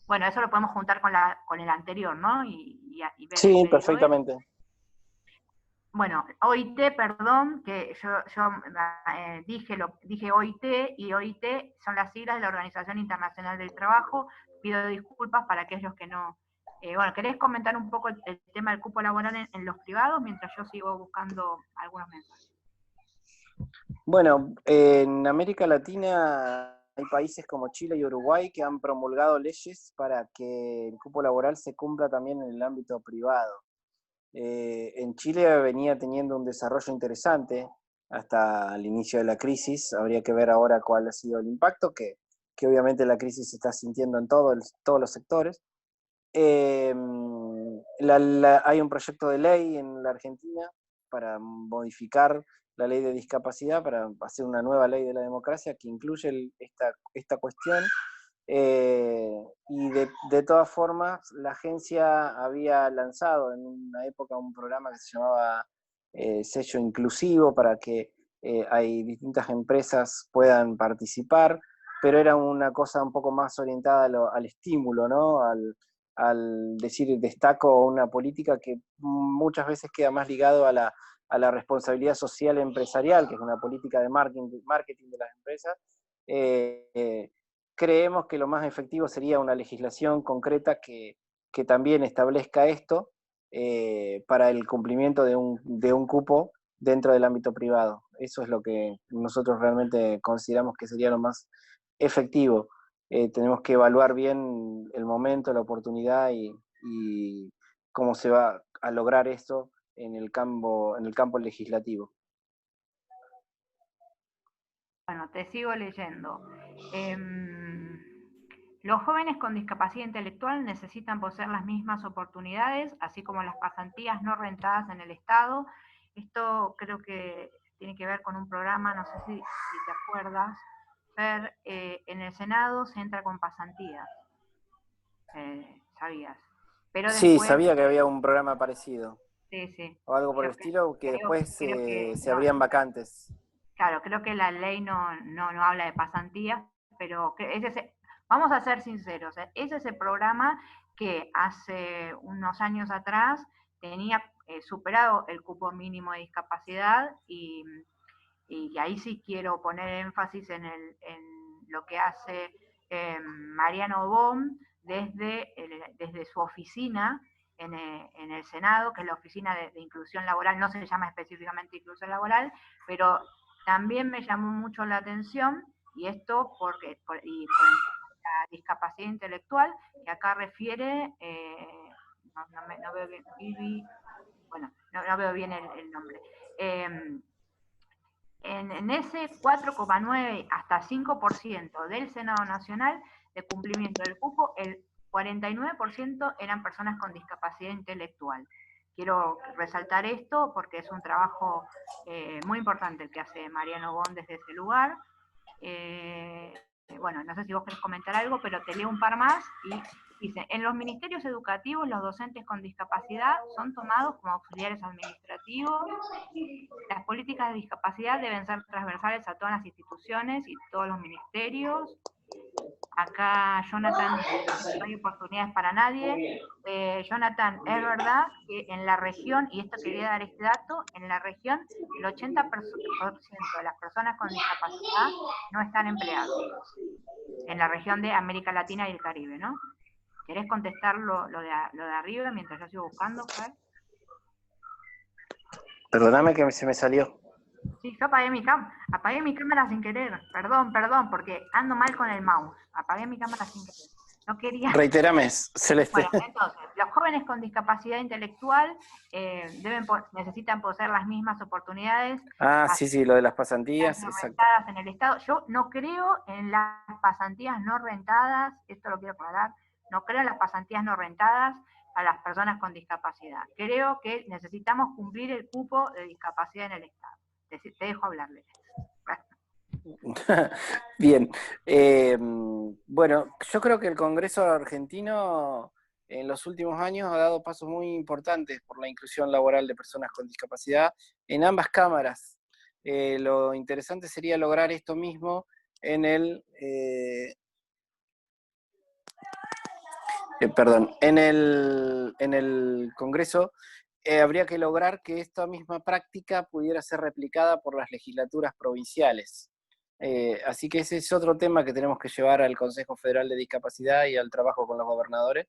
Bueno, eso lo podemos juntar con el anterior, ¿no? Y ver, sí, perfectamente. Bueno, OIT, perdón, que yo dije OIT, y OIT son las siglas de la Organización Internacional del Trabajo. Pido disculpas para aquellos que no... bueno, ¿querés comentar un poco el tema del cupo laboral en los privados mientras yo sigo buscando algunos mensajes? Bueno, en América Latina hay países como Chile y Uruguay que han promulgado leyes para que el cupo laboral se cumpla también en el ámbito privado. En Chile venía teniendo un desarrollo interesante hasta el inicio de la crisis. Habría que ver ahora cuál ha sido el impacto, que obviamente la crisis se está sintiendo en todos los sectores. Hay un proyecto de ley en la Argentina para modificar la ley de discapacidad, para hacer una nueva ley de la democracia que incluye esta cuestión. Y de todas formas, la agencia había lanzado en una época un programa que se llamaba Sello Inclusivo para que hay distintas empresas puedan participar, pero era una cosa un poco más orientada al estímulo, ¿no? Al decir destaco una política que muchas veces queda más ligado a la responsabilidad social empresarial, que es una política de marketing de las empresas. Creemos que lo más efectivo sería una legislación concreta que también establezca esto para el cumplimiento de un cupo dentro del ámbito privado. Eso es lo que nosotros realmente consideramos que sería lo más efectivo. Tenemos que evaluar bien el momento, la oportunidad y cómo se va a lograr esto en el campo legislativo. Bueno, te sigo leyendo. Los jóvenes con discapacidad intelectual necesitan poseer las mismas oportunidades, así como las pasantías no rentadas en el Estado. Esto creo que tiene que ver con un programa, no sé si te acuerdas, Fer, en el Senado se entra con pasantías, sabías. Pero Sí, después, sabía que había un programa parecido, sí, sí, o algo por el yo estilo, que después creo que se no, abrían vacantes. claro, creo que la ley no habla de pasantías, pero vamos a ser sinceros, es ese programa que hace unos años atrás tenía superado el cupo mínimo de discapacidad y ahí sí quiero poner énfasis en lo que hace Mariano Bom desde su oficina en el Senado, que es la Oficina de Inclusión Laboral, no se llama específicamente Inclusión Laboral, pero también me llamó mucho la atención, y esto con la discapacidad intelectual, que acá refiere, no veo bien, bueno, no veo bien el nombre. Eh, en ese 4,9 hasta 5% del Senado Nacional de cumplimiento del cupo, el 49% eran personas con discapacidad intelectual. Quiero resaltar esto porque es un trabajo muy importante el que hace Mariano Bon desde ese lugar. Eh, bueno, no sé si vos querés comentar algo, pero te leo un par más y dice, en los ministerios educativos los docentes con discapacidad son tomados como auxiliares administrativos. Las políticas de discapacidad deben ser transversales a todas las instituciones y todos los ministerios. Acá Jonathan dice que no hay oportunidades para nadie. Jonathan, es verdad que en la región, y esto quería dar este dato, en la región el 80% de las personas con discapacidad no están empleados. En la región de América Latina y el Caribe, ¿no? ¿Querés contestar lo de arriba mientras yo sigo buscando, Fer? Perdóname que se me salió. Sí, yo apagué mi cámara sin querer. Perdón, porque ando mal con el mouse. Apagué mi cámara sin querer. No quería. Reiterame, Celeste. Bueno, entonces, los jóvenes con discapacidad intelectual necesitan poseer las mismas oportunidades Ah, sí, lo de las pasantías, no exacto. rentadas en el Estado. Yo no creo en las pasantías no rentadas, esto lo quiero aclarar, no creo en las pasantías no rentadas a las personas con discapacidad. Creo que necesitamos cumplir el cupo de discapacidad en el Estado. Te dejo hablarle. Bien. Bueno, yo creo que el Congreso argentino en los últimos años ha dado pasos muy importantes por la inclusión laboral de personas con discapacidad en ambas cámaras. Lo interesante sería lograr esto mismo en en el Congreso. Habría que lograr que esta misma práctica pudiera ser replicada por las legislaturas provinciales. Así que ese es otro tema que tenemos que llevar al Consejo Federal de Discapacidad y al trabajo con los gobernadores,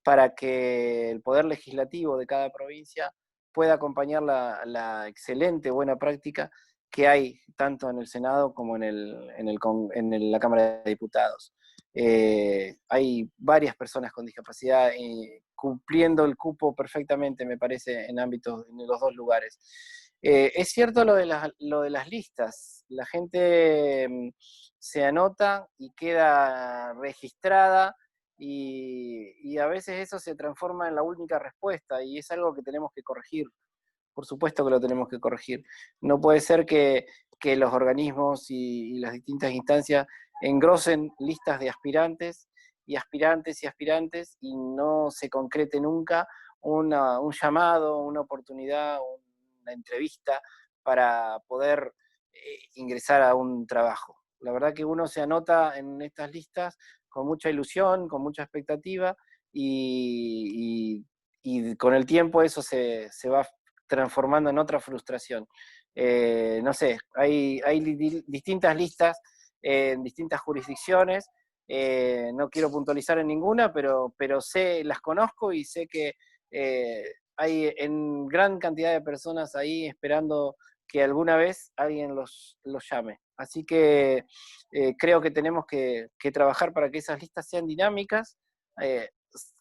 para que el poder legislativo de cada provincia pueda acompañar la excelente buena práctica que hay tanto en el Senado como en la Cámara de Diputados. Hay varias personas con discapacidad cumpliendo el cupo perfectamente, me parece, en los dos lugares. Es cierto lo de las listas. La gente se anota y queda registrada y a veces eso se transforma en la única respuesta y es algo que tenemos que corregir. Por supuesto que lo tenemos que corregir. No puede ser que los organismos y las distintas instancias engrosen listas de aspirantes y aspirantes y aspirantes y no se concrete nunca un llamado, una oportunidad, una entrevista para poder ingresar a un trabajo. La verdad que uno se anota en estas listas con mucha ilusión, con mucha expectativa y con el tiempo eso se va transformando en otra frustración. No sé, hay distintas listas en distintas jurisdicciones, no quiero puntualizar en ninguna, pero las conozco y sé que hay en gran cantidad de personas ahí esperando que alguna vez alguien los llame. Así que creo que tenemos que trabajar para que esas listas sean dinámicas,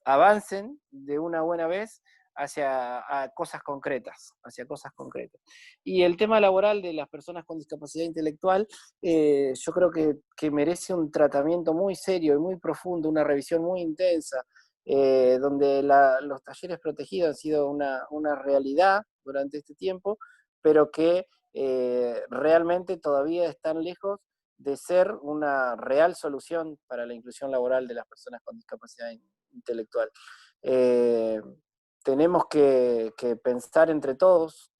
avancen de una buena vez, a cosas concretas, hacia cosas concretas. Y el tema laboral de las personas con discapacidad intelectual, yo creo que merece un tratamiento muy serio y muy profundo, una revisión muy intensa, donde los talleres protegidos han sido una realidad durante este tiempo, pero que realmente todavía están lejos de ser una real solución para la inclusión laboral de las personas con discapacidad intelectual. Tenemos que pensar entre todos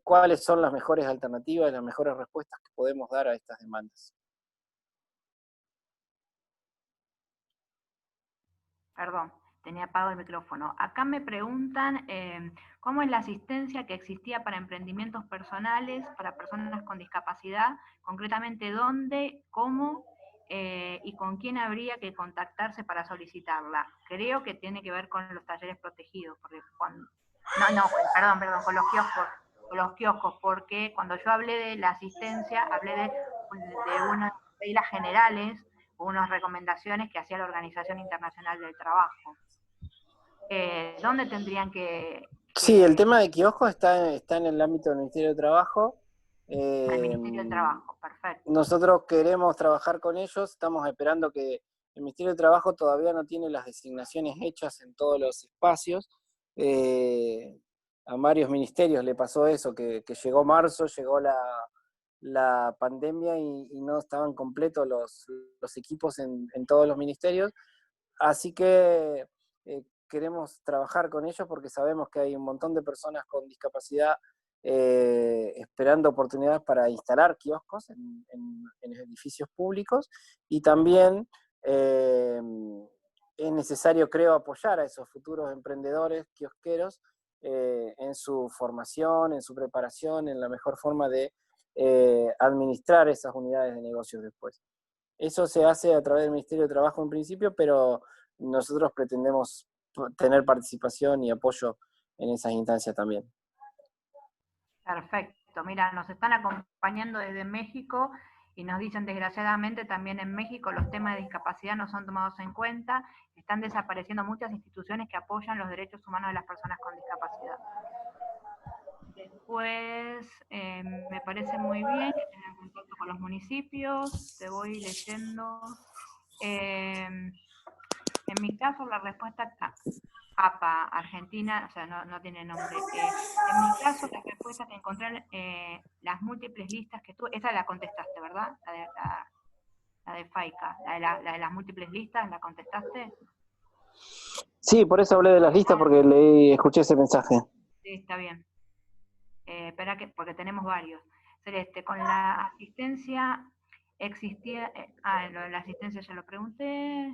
cuáles son las mejores alternativas, las mejores respuestas que podemos dar a estas demandas. Perdón, tenía apagado el micrófono. Acá me preguntan cómo es la asistencia que existía para emprendimientos personales, para personas con discapacidad, concretamente dónde, cómo y con quién habría que contactarse para solicitarla. Creo que tiene que ver con los talleres protegidos, porque cuando... perdón, con los kioscos, porque cuando yo hablé de la asistencia, hablé de unas reglas generales, unas recomendaciones que hacía la Organización Internacional del Trabajo. ¿Dónde tendrían que...? Sí, el tema de kioscos está en el ámbito del Ministerio de Trabajo. El Ministerio del Trabajo, perfecto. Nosotros queremos trabajar con ellos, estamos esperando que el Ministerio de Trabajo todavía no tiene las designaciones hechas en todos los espacios. A varios ministerios le pasó eso, que llegó marzo, llegó la pandemia y no estaban completos los equipos en todos los ministerios. Así que queremos trabajar con ellos porque sabemos que hay un montón de personas con discapacidad esperando oportunidades para instalar kioscos en edificios públicos, y también es necesario, creo, apoyar a esos futuros emprendedores kiosqueros en su formación, en su preparación, en la mejor forma de administrar esas unidades de negocios después. Eso se hace a través del Ministerio de Trabajo en principio, pero nosotros pretendemos tener participación y apoyo en esas instancias también. Perfecto. Mira, nos están acompañando desde México y nos dicen, desgraciadamente, también en México los temas de discapacidad no son tomados en cuenta. Están desapareciendo muchas instituciones que apoyan los derechos humanos de las personas con discapacidad. Después, me parece muy bien que tengan contacto con los municipios. Te voy leyendo. En mi caso, la respuesta APA, Argentina, o sea, no tiene nombre. En mi caso, la respuesta que encontré las múltiples listas que tú, esa la contestaste, ¿verdad? La de FAICA, la de las múltiples listas, ¿la contestaste? Sí, por eso hablé de las listas, porque escuché ese mensaje. Sí, está bien. Espera, porque tenemos varios. Celeste, con la asistencia existía, lo de la asistencia ya lo pregunté.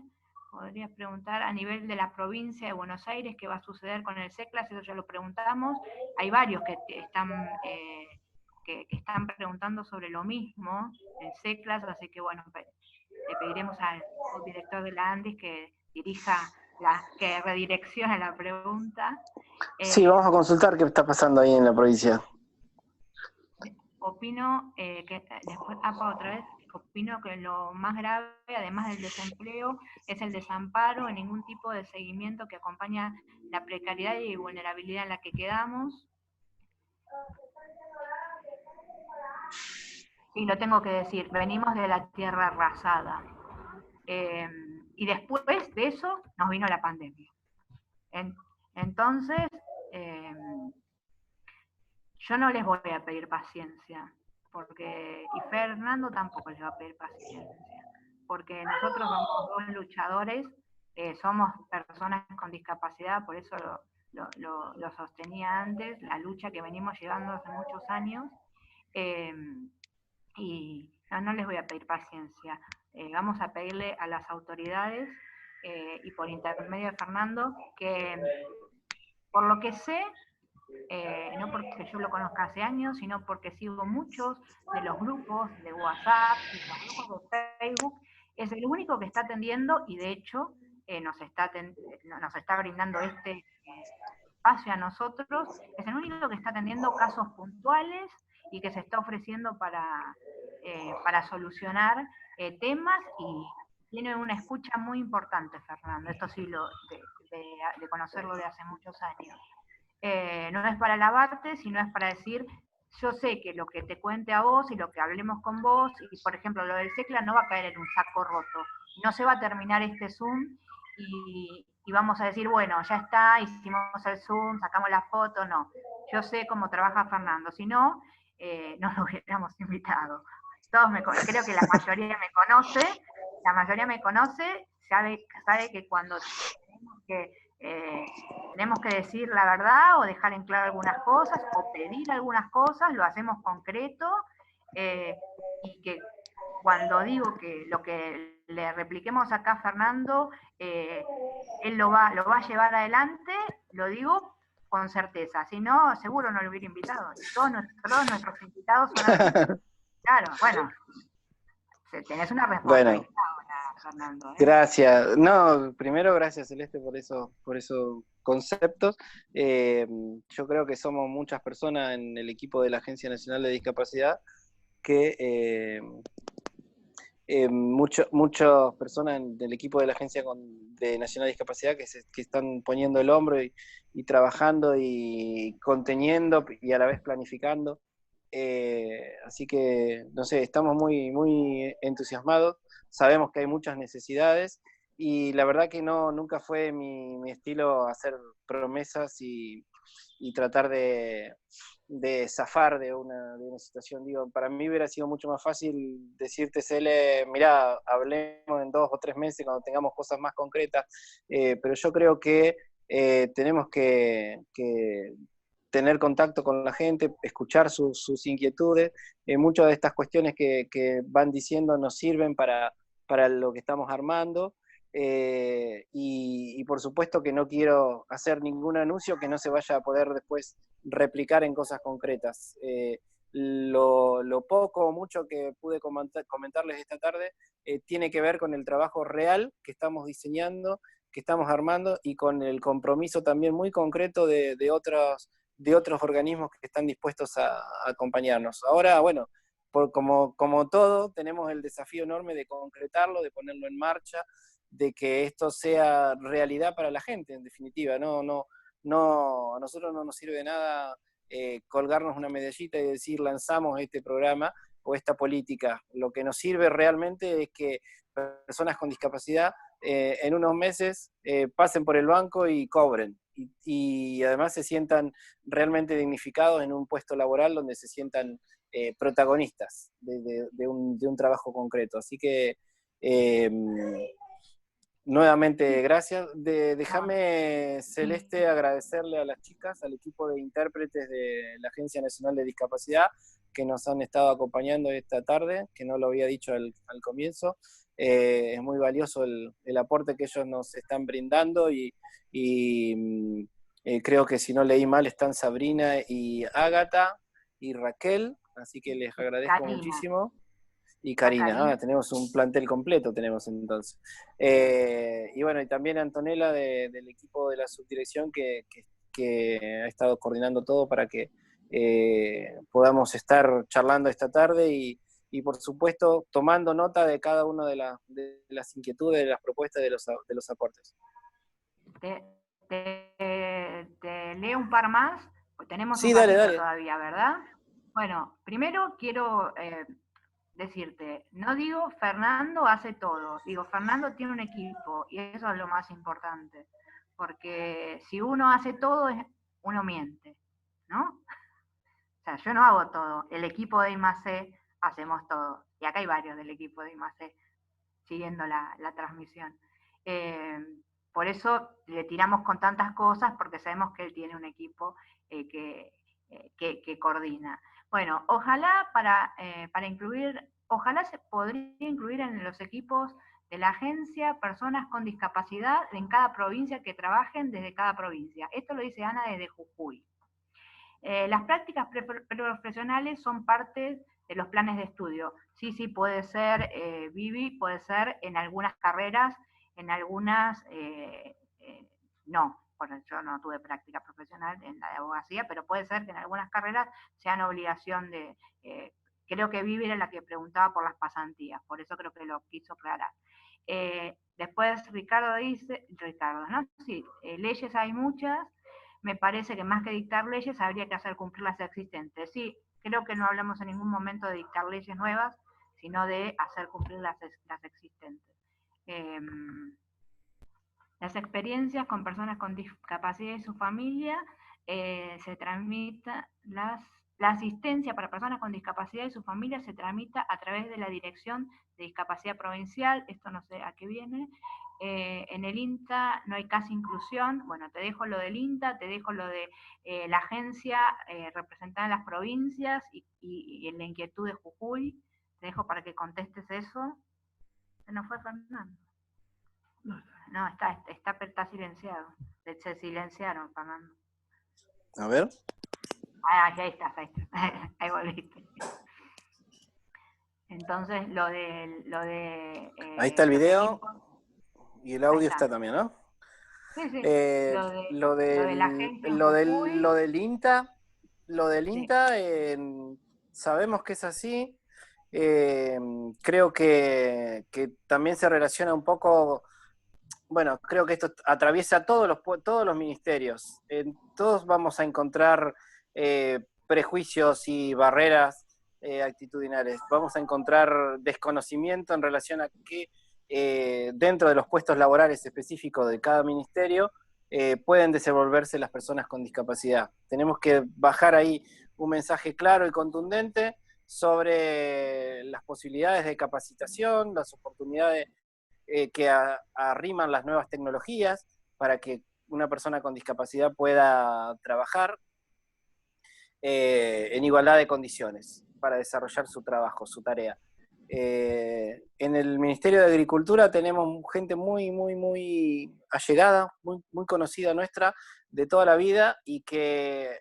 Podrías preguntar a nivel de la provincia de Buenos Aires qué va a suceder con el CECLAS, eso ya lo preguntamos. Hay varios que están preguntando sobre lo mismo, el CECLAS, así que bueno, le pediremos al subdirector de la ANDIS que que redireccione la pregunta. Sí, vamos a consultar qué está pasando ahí en la provincia. Opino después otra vez, opino que lo más grave, además del desempleo, es el desamparo, ningún tipo de seguimiento que acompaña la precariedad y vulnerabilidad en la que quedamos. Y lo tengo que decir, venimos de la tierra arrasada. Y después de eso nos vino la pandemia. Entonces, yo no les voy a pedir paciencia, y Fernando tampoco les va a pedir paciencia, porque nosotros somos dos luchadores, somos personas con discapacidad, por eso lo sostenía antes, la lucha que venimos llevando hace muchos años, y no les voy a pedir paciencia, vamos a pedirle a las autoridades, y por intermedio de Fernando, que por lo que sé, no porque yo lo conozca hace años, sino porque sigo muchos de los grupos de WhatsApp y los grupos de Facebook, es el único que está atendiendo y de hecho nos está brindando este espacio a nosotros, es el único que está atendiendo casos puntuales y que se está ofreciendo para solucionar temas, y tiene una escucha muy importante, Fernando, esto sí de conocerlo de hace muchos años. No es para alabarte, sino es para decir, yo sé que lo que te cuente a vos y lo que hablemos con vos, y por ejemplo lo del CECLA no va a caer en un saco roto, no se va a terminar este Zoom y vamos a decir, bueno, ya está, hicimos el Zoom, sacamos la foto, no. Yo sé cómo trabaja Fernando, si no, no lo hubiéramos invitado. Creo que la mayoría me conoce, sabe que cuando tenemos que decir la verdad o dejar en claro algunas cosas o pedir algunas cosas, lo hacemos concreto, y que cuando digo que lo que le repliquemos acá a Fernando, él lo va a llevar adelante, lo digo con certeza, si no, seguro no lo hubiera invitado. Todos nuestros invitados son así. Claro, bueno, tenés una Bueno, responsabilidad ahora, Fernando. gracias. No, primero gracias Celeste por esos conceptos. Yo creo que somos muchas personas en el equipo de la Agencia Nacional de Discapacidad que muchas personas del equipo de la Agencia de Nacional de Discapacidad que están poniendo el hombro y trabajando y conteniendo y a la vez planificando. Así que, no sé, estamos muy, muy entusiasmados, sabemos que hay muchas necesidades y la verdad que nunca fue mi estilo hacer promesas y tratar de zafar de una situación. Digo, para mí hubiera sido mucho más fácil decirte, Cele, mirá, hablemos en 2 o 3 meses cuando tengamos cosas más concretas, pero yo creo que tenemos que tener contacto con la gente, escuchar sus inquietudes. Muchas de estas cuestiones que van diciendo nos sirven para lo que estamos armando. Y por supuesto que no quiero hacer ningún anuncio que no se vaya a poder después replicar en cosas concretas. Lo poco o mucho que pude comentarles esta tarde tiene que ver con el trabajo real que estamos diseñando, que estamos armando y con el compromiso también muy concreto de otros organismos que están dispuestos a acompañarnos. Ahora, bueno, como todo, tenemos el desafío enorme de concretarlo, de ponerlo en marcha, de que esto sea realidad para la gente, en definitiva. A nosotros no nos sirve de nada colgarnos una medallita y decir lanzamos este programa o esta política. Lo que nos sirve realmente es que personas con discapacidad en unos meses pasen por el banco y cobren. Y además se sientan realmente dignificados en un puesto laboral donde se sientan protagonistas de un trabajo concreto. Así que nuevamente, gracias. Déjame, Celeste, agradecerle a las chicas, al equipo de intérpretes de la Agencia Nacional de Discapacidad que nos han estado acompañando esta tarde, que no lo había dicho al comienzo. Es muy valioso el aporte que ellos nos están brindando y creo que si no leí mal están Sabrina y Ágata y Raquel, así que les agradezco muchísimo. Y Karina, tenemos un plantel completo, tenemos entonces. Y bueno, y también Antonella del equipo de la subdirección que ha estado coordinando todo para que podamos estar charlando esta tarde y por supuesto tomando nota de cada una de las inquietudes, de las propuestas, de los aportes. Te leo un par más, pues tenemos sí, un ratito dale. Todavía, ¿verdad? Bueno, primero quiero decirte, no digo Fernando hace todo, digo Fernando tiene un equipo y eso es lo más importante, porque si uno hace todo, uno miente, ¿no? O sea, yo no hago todo, el equipo de I+C hacemos todo, y acá hay varios del equipo de I+C siguiendo la transmisión. Por eso le tiramos con tantas cosas, porque sabemos que él tiene un equipo que coordina. Bueno, ojalá ojalá se podría incluir en los equipos de la agencia personas con discapacidad en cada provincia que trabajen desde cada provincia. Esto lo dice Ana desde Jujuy. Las prácticas preprofesionales son parte de los planes de estudio. Sí, puede ser, Vivi, puede ser en algunas carreras, en algunas no. Bueno, yo no tuve práctica profesional en la de abogacía, pero puede ser que en algunas carreras sean obligación de... creo que Vivi era la que preguntaba por las pasantías, por eso creo que lo quiso aclarar. Después Ricardo, ¿no? Sí, leyes hay muchas, me parece que más que dictar leyes habría que hacer cumplir las existentes. Sí, creo que no hablamos en ningún momento de dictar leyes nuevas, sino de hacer cumplir las existentes. Las experiencias con personas con discapacidad y su familia se tramita, la asistencia para personas con discapacidad y su familia se tramita a través de la Dirección de Discapacidad Provincial, esto no sé a qué viene. En el INTA no hay casi inclusión, bueno, te dejo lo del INTA, te dejo lo de la agencia representada en las provincias y en la inquietud de Jujuy, te dejo para que contestes eso. Se nos fue Fernando. No, está silenciado. Se silenciaron, Fernando. A ver. Ah, ahí está. Ahí volviste. Entonces, lo de Ahí está el lo que es video y el audio está también, ¿no? Sí, sí. Lo Lo de la del, agencia en Jujuy. lo del Sí. INTA, sabemos que es así. Creo que también se relaciona un poco, bueno, creo que esto atraviesa todos los ministerios. Todos vamos a encontrar prejuicios y barreras actitudinales. Vamos a encontrar desconocimiento en relación a que dentro de los puestos laborales específicos de cada ministerio pueden desenvolverse las personas con discapacidad. Tenemos que bajar ahí un mensaje claro y contundente sobre las posibilidades de capacitación, las oportunidades que arriman las nuevas tecnologías para que una persona con discapacidad pueda trabajar en igualdad de condiciones para desarrollar su trabajo, su tarea. En el Ministerio de Agricultura tenemos gente muy allegada, muy conocida nuestra, de toda la vida, y que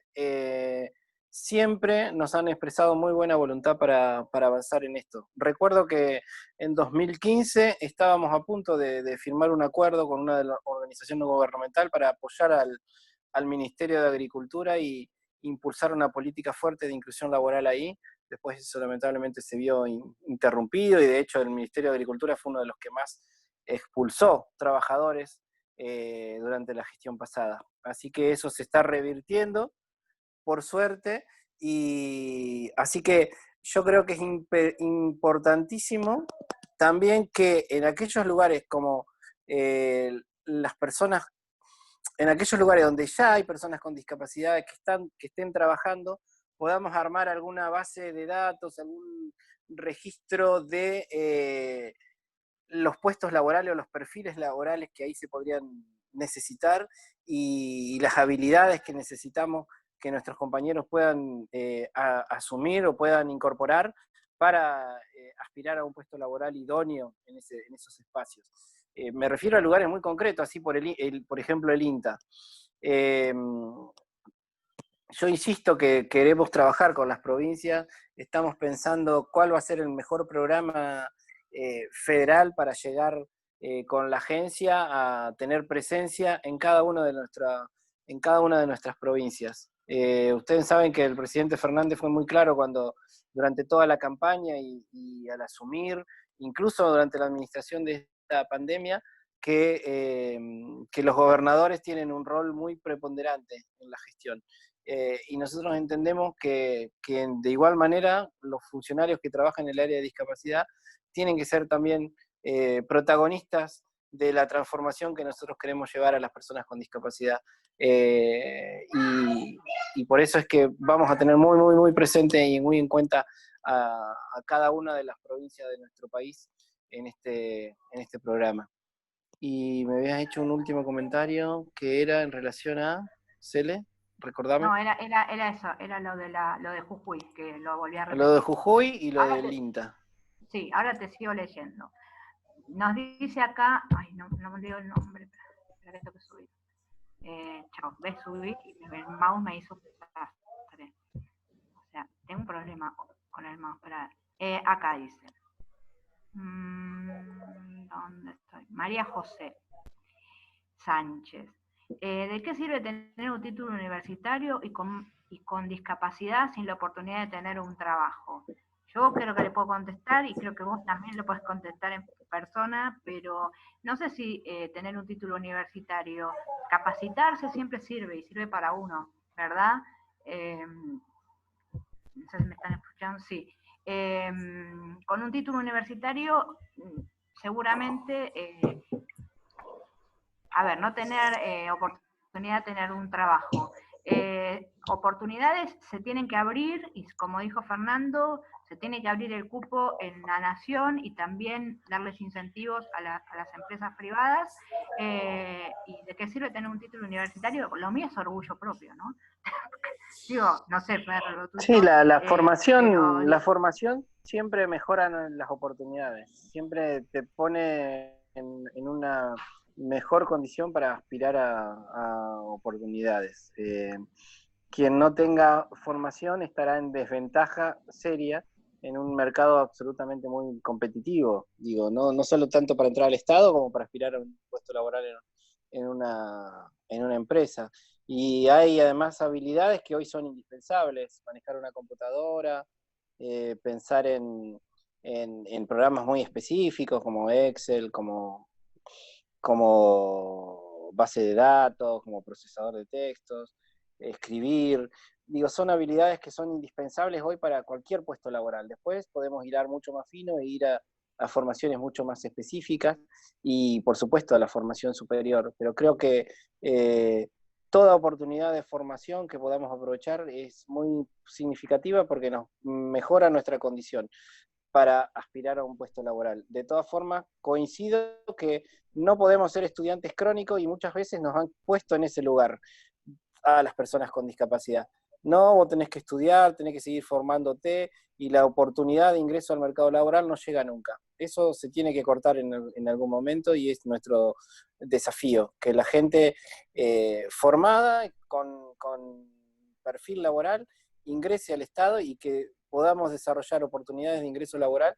siempre nos han expresado muy buena voluntad para avanzar en esto. Recuerdo que en 2015 estábamos a punto de firmar un acuerdo con una de las organizaciones no gubernamental para apoyar al Ministerio de Agricultura y impulsar una política fuerte de inclusión laboral ahí. Después eso lamentablemente se vio interrumpido y de hecho el Ministerio de Agricultura fue uno de los que más expulsó trabajadores durante la gestión pasada. Así que eso se está revirtiendo, por suerte, y así que yo creo que es importantísimo también que en aquellos lugares como las personas, en aquellos lugares donde ya hay personas con discapacidad que estén trabajando, podamos armar alguna base de datos, algún registro de los puestos laborales o los perfiles laborales que ahí se podrían necesitar y las habilidades que necesitamos que nuestros compañeros puedan asumir o puedan incorporar para aspirar a un puesto laboral idóneo en esos espacios. Me refiero a lugares muy concretos, así por ejemplo el INTA. Yo insisto que queremos trabajar con las provincias, estamos pensando cuál va a ser el mejor programa federal para llegar con la agencia a tener presencia en cada una de nuestras provincias. Ustedes saben que el presidente Fernández fue muy claro durante toda la campaña y al asumir, incluso durante la administración de esta pandemia, que los gobernadores tienen un rol muy preponderante en la gestión. Y nosotros entendemos que de igual manera los funcionarios que trabajan en el área de discapacidad tienen que ser también protagonistas de la transformación que nosotros queremos llevar a las personas con discapacidad. Y por eso es que vamos a tener muy presente y muy en cuenta a cada una de las provincias de nuestro país en este programa. Y me habías hecho un último comentario que era en relación a Cele, recordame. No, era eso, era lo de Jujuy, que lo volví a Lo de repetir. Jujuy y lo Ahora del INTA. sí, ahora te sigo leyendo. Nos dice acá, ay, no me digo el nombre, espera que tengo que subir. Chao, ves, subí y el mouse me hizo desastre. O sea, tengo un problema con el mouse. Acá dice. ¿Dónde estoy? María José Sánchez. ¿De qué sirve tener un título universitario y con discapacidad sin la oportunidad de tener un trabajo? Yo creo que le puedo contestar y creo que vos también le podés contestar en persona, pero no sé si tener un título universitario, capacitarse siempre sirve y sirve para uno, ¿verdad? No sé si me están escuchando, sí. Con un título universitario, seguramente, a ver, no tener oportunidad de tener un trabajo. Oportunidades se tienen que abrir y como dijo Fernando, se tiene que abrir el cupo en la nación y también darles incentivos a las empresas privadas. ¿Y de qué sirve tener un título universitario? Lo mío es orgullo propio, ¿no? Digo, no sé, Fer, lo Sí, tuyo, pero la formación siempre mejora las oportunidades, siempre te pone en una mejor condición para aspirar a oportunidades. Quien no tenga formación estará en desventaja seria en un mercado absolutamente muy competitivo. Digo, no solo tanto para entrar al Estado como para aspirar a un puesto laboral en una empresa. Y hay además habilidades que hoy son indispensables, manejar una computadora, pensar en programas muy específicos como Excel, como base de datos, como procesador de textos, escribir. Digo, son habilidades que son indispensables hoy para cualquier puesto laboral. Después podemos hilar mucho más fino e ir a formaciones mucho más específicas y, por supuesto, a la formación superior. Pero creo que toda oportunidad de formación que podamos aprovechar es muy significativa porque nos mejora nuestra condición para aspirar a un puesto laboral. De todas formas, coincido que no podemos ser estudiantes crónicos y muchas veces nos han puesto en ese lugar a las personas con discapacidad. No, vos tenés que estudiar, tenés que seguir formándote y la oportunidad de ingreso al mercado laboral no llega nunca. Eso se tiene que cortar en algún momento y es nuestro desafío, que la gente formada con perfil laboral ingrese al Estado y que podamos desarrollar oportunidades de ingreso laboral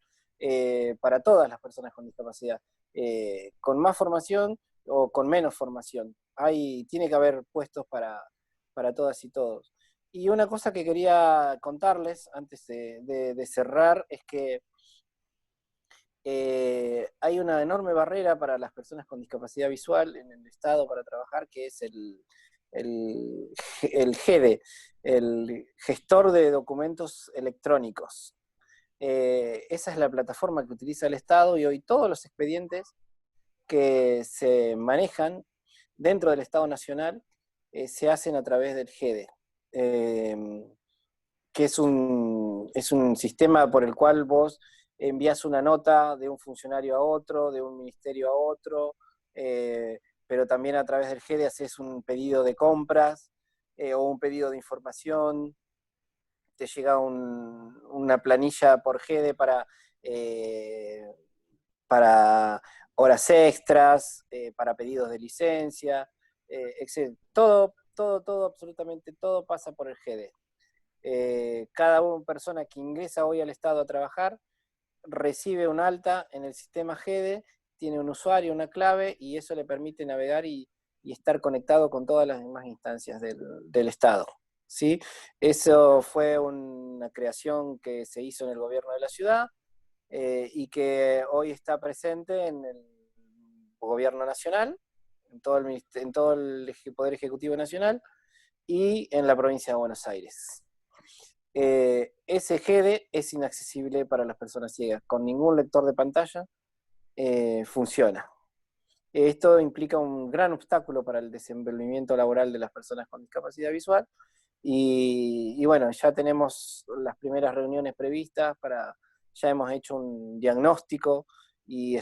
para todas las personas con discapacidad, con más formación o con menos formación. Tiene que haber puestos para todas y todos. Y una cosa que quería contarles antes de cerrar es que hay una enorme barrera para las personas con discapacidad visual en el Estado para trabajar, que es el GEDE, el gestor de documentos electrónicos. Esa es la plataforma que utiliza el Estado y hoy todos los expedientes que se manejan dentro del Estado Nacional se hacen a través del GEDE, que es un sistema por el cual vos envías una nota de un funcionario a otro, de un ministerio a otro, pero también a través del GEDE haces un pedido de compras o un pedido de información, te llega una planilla por GEDE para horas extras, para pedidos de licencia, etc. Todo, absolutamente todo pasa por el GEDE. Cada persona que ingresa hoy al Estado a trabajar recibe un alta en el sistema GEDE, tiene un usuario, una clave, y eso le permite navegar y estar conectado con todas las demás instancias del Estado. ¿Sí? Eso fue una creación que se hizo en el gobierno de la ciudad y que hoy está presente en el gobierno nacional, en todo el Poder Ejecutivo Nacional y en la provincia de Buenos Aires. Ese GEDE es inaccesible para las personas ciegas. Con ningún lector de pantalla funciona. Esto implica un gran obstáculo para el desenvolvimiento laboral de las personas con discapacidad visual. Y bueno, ya tenemos las primeras reuniones previstas, ya hemos hecho un diagnóstico y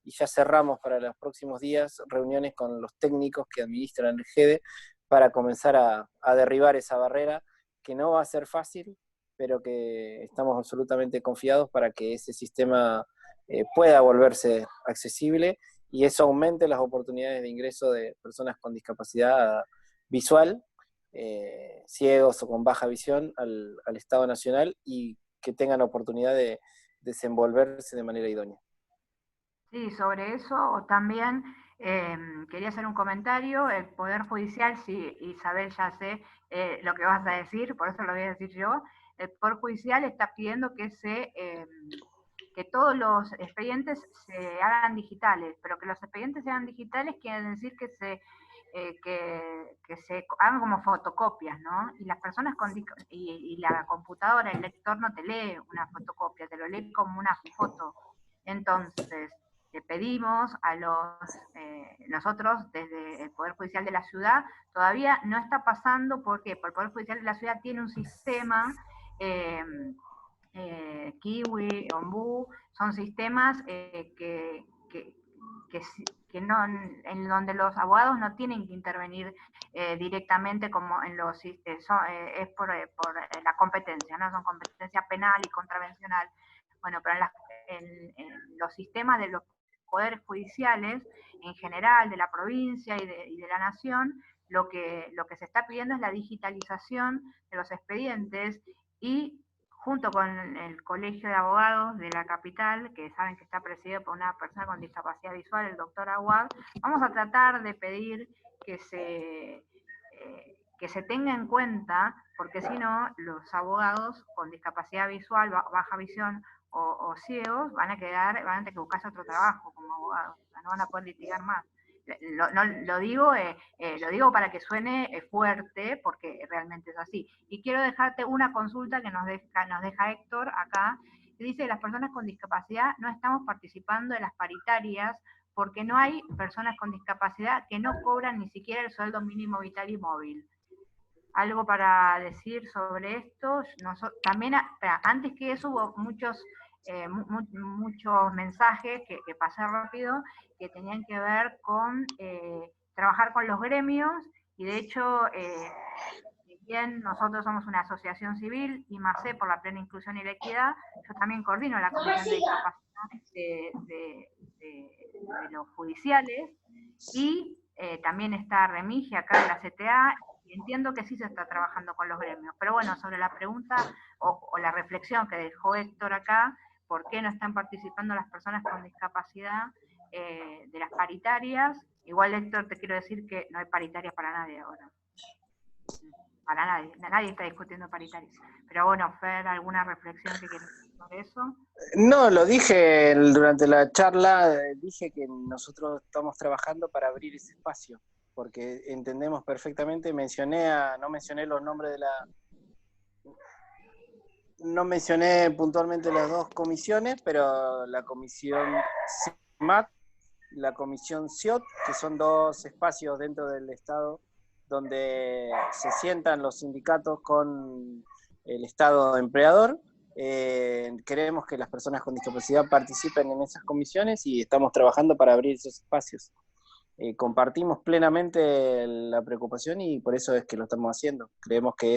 y ya cerramos para los próximos días reuniones con los técnicos que administran el GEDE para comenzar a derribar esa barrera, que no va a ser fácil, pero que estamos absolutamente confiados para que ese sistema pueda volverse accesible y eso aumente las oportunidades de ingreso de personas con discapacidad visual, ciegos o con baja visión al Estado Nacional y que tengan oportunidad de desenvolverse de manera idónea. Sí, sobre eso también quería hacer un comentario. El Poder Judicial, sí, Isabel, ya sé lo que vas a decir, por eso lo voy a decir yo. el Poder Judicial está pidiendo que todos los expedientes se hagan digitales, pero que los expedientes sean digitales quiere decir que se hagan como fotocopias, ¿no? Y las personas y la computadora, el lector no te lee una fotocopia, te lo lee como una foto. Entonces, le pedimos a nosotros desde el Poder Judicial de la Ciudad, todavía no está pasando, ¿por qué? Porque el Poder Judicial de la Ciudad tiene un sistema, Kiwi, Ombú, son sistemas que, que no, en donde los abogados no tienen que intervenir directamente como en los es por la competencia, ¿no? Son competencia penal y contravencional. Bueno, pero en los sistemas de los poderes judiciales en general, de la provincia y de la nación, lo que se está pidiendo es la digitalización de los expedientes y junto con el Colegio de Abogados de la capital, que saben que está presidido por una persona con discapacidad visual, el doctor Aguad, vamos a tratar de pedir que se tenga en cuenta, porque si no, los abogados con discapacidad visual, baja visión o ciegos van a tener que buscarse otro trabajo como abogados, o sea, no van a poder litigar más. Lo digo para que suene fuerte, porque realmente es así. Y quiero dejarte una consulta que nos deja Héctor acá, que dice que las personas con discapacidad no estamos participando de las paritarias porque no hay personas con discapacidad que no cobran ni siquiera el sueldo mínimo vital y móvil. ¿Algo para decir sobre esto? También, antes que eso, hubo muchos mensajes que pasé rápido que tenían que ver con trabajar con los gremios y de hecho, si bien nosotros somos una asociación civil y MACE por la plena inclusión y la equidad, yo también coordino la Comisión de Discapacidad de los judiciales y también está Remigia acá en la CTA y entiendo que sí se está trabajando con los gremios. Pero bueno, sobre la pregunta o la reflexión que dejó Héctor acá, ¿por qué no están participando las personas con discapacidad de las paritarias? Igual, Héctor, te quiero decir que no hay paritarias para nadie ahora. Para nadie. Nadie está discutiendo paritarias. Pero bueno, Fer, ¿alguna reflexión que quieras hacer sobre eso? No, lo dije durante la charla, dije que nosotros estamos trabajando para abrir ese espacio, porque entendemos perfectamente, no mencioné los nombres de no mencioné puntualmente las dos comisiones, pero la comisión CIMAT, la comisión CIOT, que son dos espacios dentro del Estado donde se sientan los sindicatos con el Estado empleador. Queremos que las personas con discapacidad participen en esas comisiones y estamos trabajando para abrir esos espacios. Compartimos plenamente la preocupación y por eso es que lo estamos haciendo. Creemos que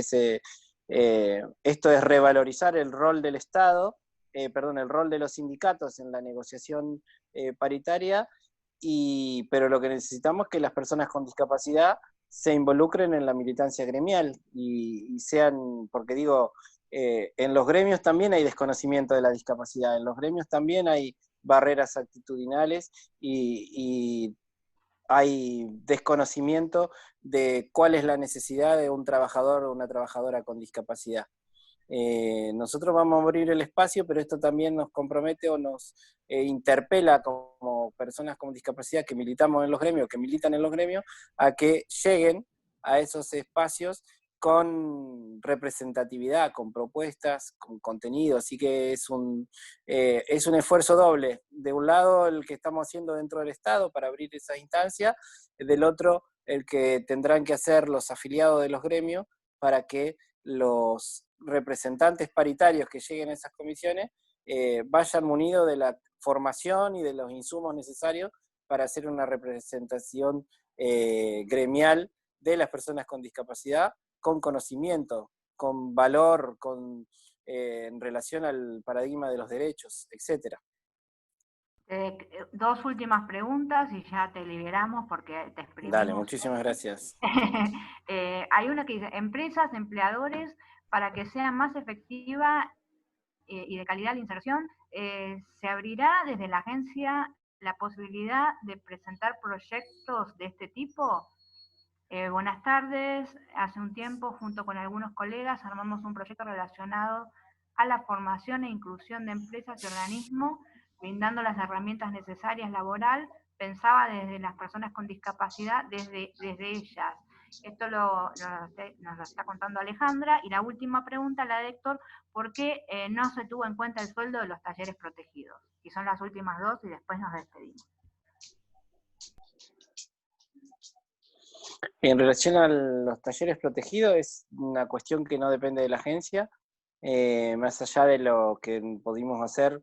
esto es revalorizar el rol del Estado, el rol de los sindicatos en la negociación paritaria, pero lo que necesitamos es que las personas con discapacidad se involucren en la militancia gremial y sean, porque digo, en los gremios también hay desconocimiento de la discapacidad, en los gremios también hay barreras actitudinales y hay desconocimiento de cuál es la necesidad de un trabajador o una trabajadora con discapacidad. Nosotros vamos a abrir el espacio, pero esto también nos compromete o nos interpela como personas con discapacidad que militamos en los gremios, que militan en los gremios, a que lleguen a esos espacios con representatividad, con propuestas, con contenido, así que es un esfuerzo doble. De un lado, el que estamos haciendo dentro del Estado para abrir esa instancia, del otro, el que tendrán que hacer los afiliados de los gremios para que los representantes paritarios que lleguen a esas comisiones vayan munidos de la formación y de los insumos necesarios para hacer una representación gremial de las personas con discapacidad, con conocimiento, con valor, en relación al paradigma de los derechos, etc. Dos últimas preguntas y ya te liberamos porque te exprimimos. Dale, muchísimas gracias. Hay una que dice, empresas, empleadores, para que sea más efectiva y de calidad la inserción, ¿se abrirá desde la agencia la posibilidad de presentar proyectos de este tipo? Buenas tardes. Hace un tiempo, junto con algunos colegas, armamos un proyecto relacionado a la formación e inclusión de empresas y organismos, brindando las herramientas necesarias laboral, pensaba desde las personas con discapacidad, desde ellas. Esto nos lo está contando Alejandra. Y la última pregunta, la de Héctor, ¿por qué no se tuvo en cuenta el sueldo de los talleres protegidos? Y son las últimas dos y después nos despedimos. En relación a los talleres protegidos, es una cuestión que no depende de la agencia, más allá de lo que pudimos hacer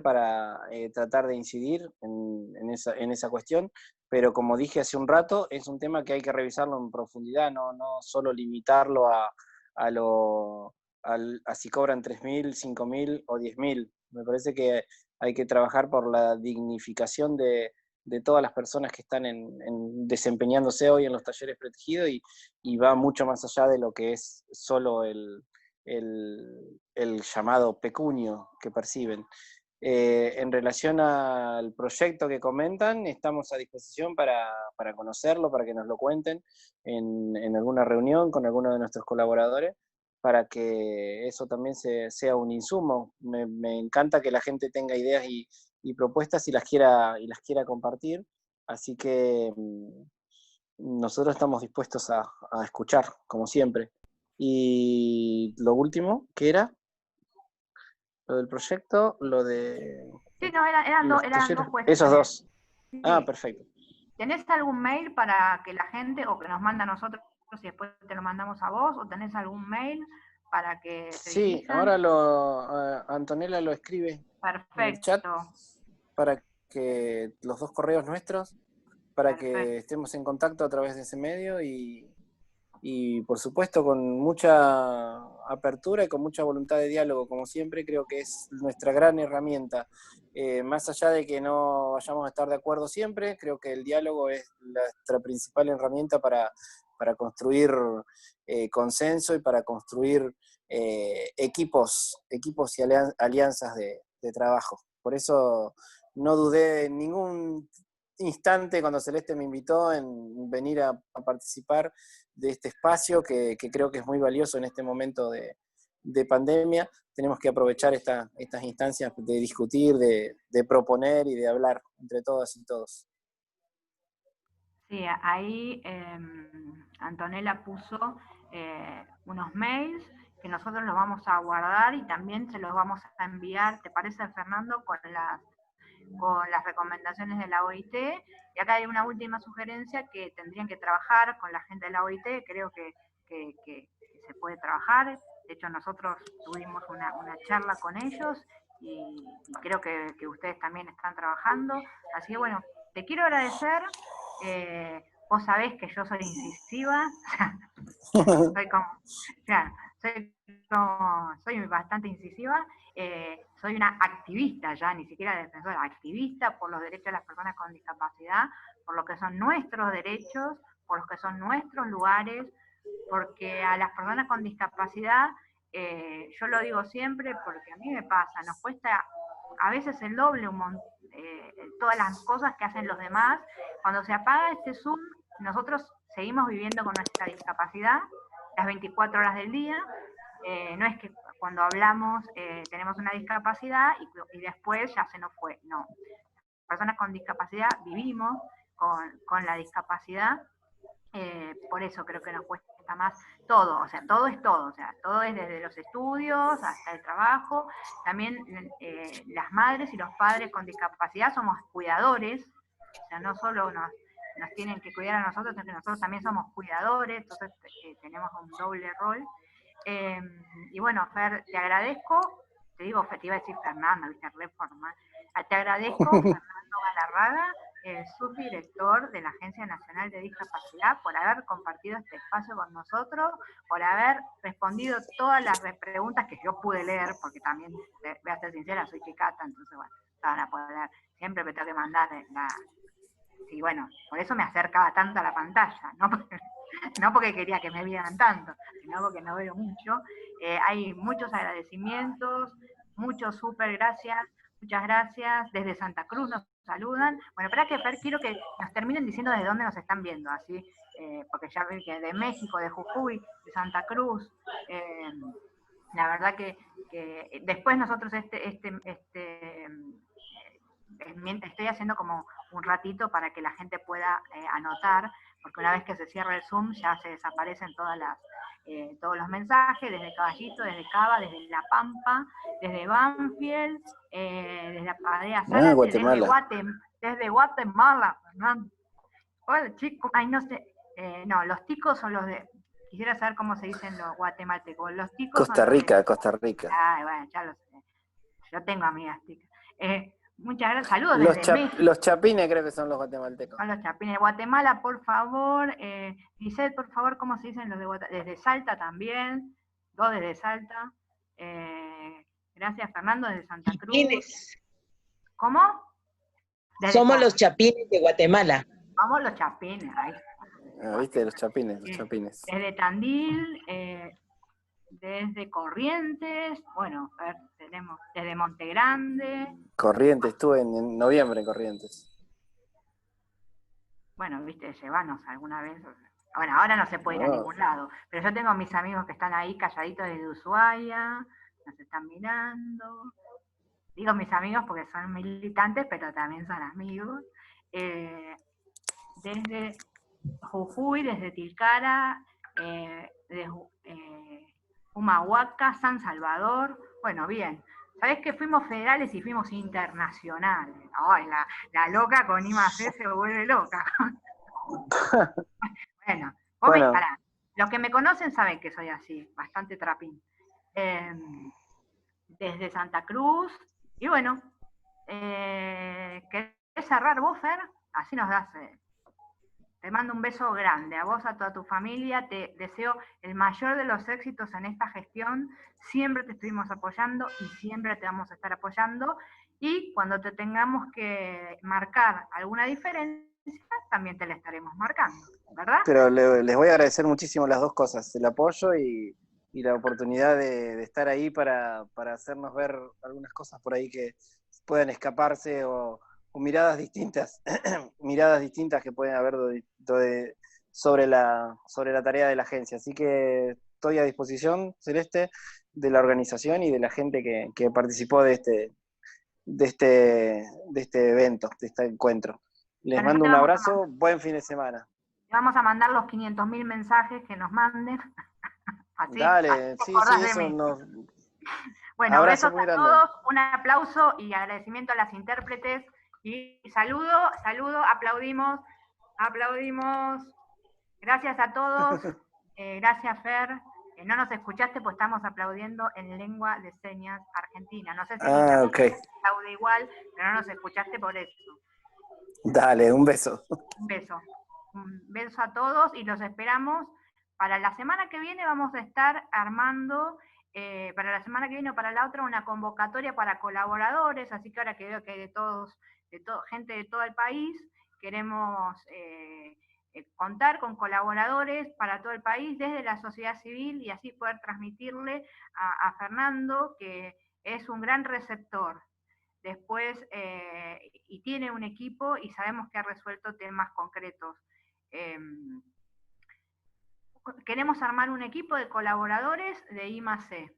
para tratar de incidir en esa cuestión, pero como dije hace un rato, es un tema que hay que revisarlo en profundidad, no solo limitarlo a si cobran 3.000, 5.000 o 10.000. Me parece que hay que trabajar por la dignificación de todas las personas que están desempeñándose hoy en los talleres protegidos y va mucho más allá de lo que es solo el llamado pecunio que perciben. En relación al proyecto que comentan, estamos a disposición para conocerlo, para que nos lo cuenten en alguna reunión con alguno de nuestros colaboradores, para que eso también sea un insumo. Me encanta que la gente tenga ideas y propuestas y las quiera compartir, así que nosotros estamos dispuestos a escuchar, como siempre. Y lo último, ¿qué era? Lo del proyecto, lo de Sí, no, eran los dos talleres, esos cuestiones. dos. Sí. Ah, perfecto. ¿Tenés algún mail para que la gente, o que nos manda a nosotros y después te lo mandamos a vos, o tenés algún mail para que se Sí, dirijan? ahora Antonella lo escribe en el chat Perfecto. para que los dos correos nuestros, para Perfecto. que estemos en contacto a través de ese medio y por supuesto con mucha apertura y con mucha voluntad de diálogo, como siempre. Creo que es nuestra gran herramienta. Más allá de que no vayamos a estar de acuerdo siempre, creo que el diálogo es nuestra principal herramienta para construir consenso y para construir equipos y alianzas de trabajo. Por eso no dudé en ningún instante cuando Celeste me invitó en venir a participar de este espacio que creo que es muy valioso en este momento de pandemia. Tenemos que aprovechar estas instancias de discutir, de proponer y de hablar entre todas y todos. Sí, ahí Antonella puso unos mails que nosotros los vamos a guardar y también se los vamos a enviar, ¿te parece, Fernando? Con las recomendaciones de la OIT. Y acá hay una última sugerencia, que tendrían que trabajar con la gente de la OIT. Creo que se puede trabajar. De hecho, nosotros tuvimos una charla con ellos y creo que ustedes también están trabajando. Así que bueno, te quiero agradecer. Vos sabés que yo soy incisiva, soy como, o sea, soy bastante incisiva, soy una activista ya, ni siquiera defensora, activista por los derechos de las personas con discapacidad, por lo que son nuestros derechos, por los que son nuestros lugares, porque a las personas con discapacidad, yo lo digo siempre porque a mí me pasa, nos cuesta a veces el doble todas las cosas que hacen los demás. Cuando se apaga este Zoom, nosotros seguimos viviendo con nuestra discapacidad las 24 horas del día. No es que cuando hablamos tenemos una discapacidad y después ya se nos fue, no. Personas con discapacidad vivimos con la discapacidad, por eso creo que nos cuesta más todo, o sea, todo es todo, o sea, todo es desde los estudios hasta el trabajo. También las madres y los padres con discapacidad somos cuidadores, o sea, no solo nos tienen que cuidar a nosotros, sino que nosotros también somos cuidadores, entonces tenemos un doble rol. Y bueno, Fer, te agradezco, te digo, te iba a decir Fernando, viste, reforma. Te agradezco, Fernando Galarraga, el subdirector de la Agencia Nacional de Discapacidad, por haber compartido este espacio con nosotros, por haber respondido todas las preguntas que yo pude leer, porque también, voy a ser sincera, soy chicata, entonces bueno, van a poder, siempre me tengo que mandar sí, bueno, por eso me acercaba tanto a la pantalla, no porque quería que me vieran tanto, sino porque no veo mucho. Hay muchos agradecimientos, muchos súper gracias, muchas gracias. Desde Santa Cruz nos saludan. Bueno, espera que Fer, quiero que nos terminen diciendo desde dónde nos están viendo, así porque ya vi que de México, de Jujuy, de Santa Cruz, la verdad que después nosotros estoy haciendo como un ratito para que la gente pueda anotar, porque una vez que se cierra el Zoom ya se desaparecen todos los mensajes, desde Caballito, desde Cava, desde La Pampa, desde Banfield, desde la Padea Zárate, Guatemala. desde Guatemala, Fernando. Hola, chicos, ay, no sé, no, los ticos son los de, quisiera saber cómo se dicen los guatemaltecos, los ticos son Costa los de, Rica, Costa Rica. ay, bueno, ya lo sé, yo tengo amigas ticas. Muchas gracias, saludos desde México. Los chapines creo que son los guatemaltecos. Son los chapines de Guatemala, por favor. Giselle, por favor, ¿cómo se dicen los de Guatemala? Desde Salta también, dos desde Salta. Gracias, Fernando, desde Santa Cruz. Chapines. ¿Cómo? Somos los chapines de Guatemala. Vamos los chapines, ahí. ¿Viste? Los chapines, los chapines. Desde Tandil, desde Corrientes, bueno, a ver, tenemos desde Montegrande. Corrientes, estuve en noviembre en Corrientes. Bueno, viste, llevarnos alguna vez. Bueno, ahora no se puede ir a ningún lado, pero yo tengo mis amigos que están ahí calladitos desde Ushuaia, nos están mirando. Digo mis amigos porque son militantes, pero también son amigos. Desde Jujuy, desde Tilcara, de Humahuaca, San Salvador. Bueno, bien. ¿Sabés que fuimos federales y fuimos internacionales? Ay, la loca con IMAC se vuelve loca. Bueno, pará. Los que me conocen saben que soy así, bastante trapín. Desde Santa Cruz, y bueno, ¿querés cerrar vos, Fer? Así nos das... Te mando un beso grande a vos, a toda tu familia, te deseo el mayor de los éxitos en esta gestión, siempre te estuvimos apoyando y siempre te vamos a estar apoyando, y cuando te tengamos que marcar alguna diferencia, también te la estaremos marcando, ¿verdad? Pero les voy a agradecer muchísimo las dos cosas, el apoyo y la oportunidad de estar ahí para hacernos ver algunas cosas por ahí que puedan escaparse o miradas distintas, miradas distintas que pueden haber sobre la tarea de la agencia. Así que estoy a disposición, Celeste, de la organización y de la gente que participó de este evento, de este encuentro. Les mando un abrazo, buen fin de semana. Le vamos a mandar los 500.000 mensajes que nos manden. Así, dale, sí, eso nos... Bueno, abrazo besos a todos, un aplauso y agradecimiento a las intérpretes. Y saludo, aplaudimos. Gracias a todos. Gracias, Fer. No nos escuchaste, pues estamos aplaudiendo en lengua de señas argentina. No sé si okay. aplaude igual, pero no nos escuchaste por eso. Dale, un beso. Un beso a todos y los esperamos. Para la semana que viene vamos a estar armando, para la semana que viene o para la otra, una convocatoria para colaboradores, así que ahora que veo que hay gente de todo el país, queremos contar con colaboradores para todo el país desde la sociedad civil y así poder transmitirle a Fernando que es un gran receptor. Después, y tiene un equipo y sabemos que ha resuelto temas concretos. Queremos armar un equipo de colaboradores de I+C,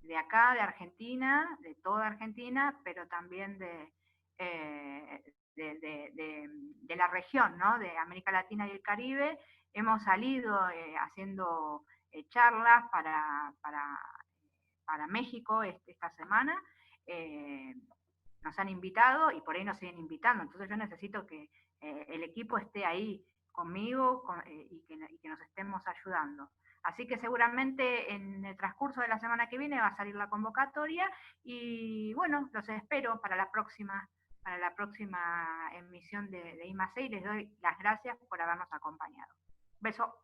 de acá, de Argentina, de toda Argentina, pero también de la región, ¿no? De América Latina y el Caribe. Hemos salido haciendo charlas para México esta semana. Nos han invitado y por ahí nos siguen invitando. Entonces yo necesito que el equipo esté ahí conmigo y que nos estemos ayudando. Así que seguramente en el transcurso de la semana que viene va a salir la convocatoria y bueno, los espero para la próxima emisión de I+C y les doy las gracias por habernos acompañado. Beso.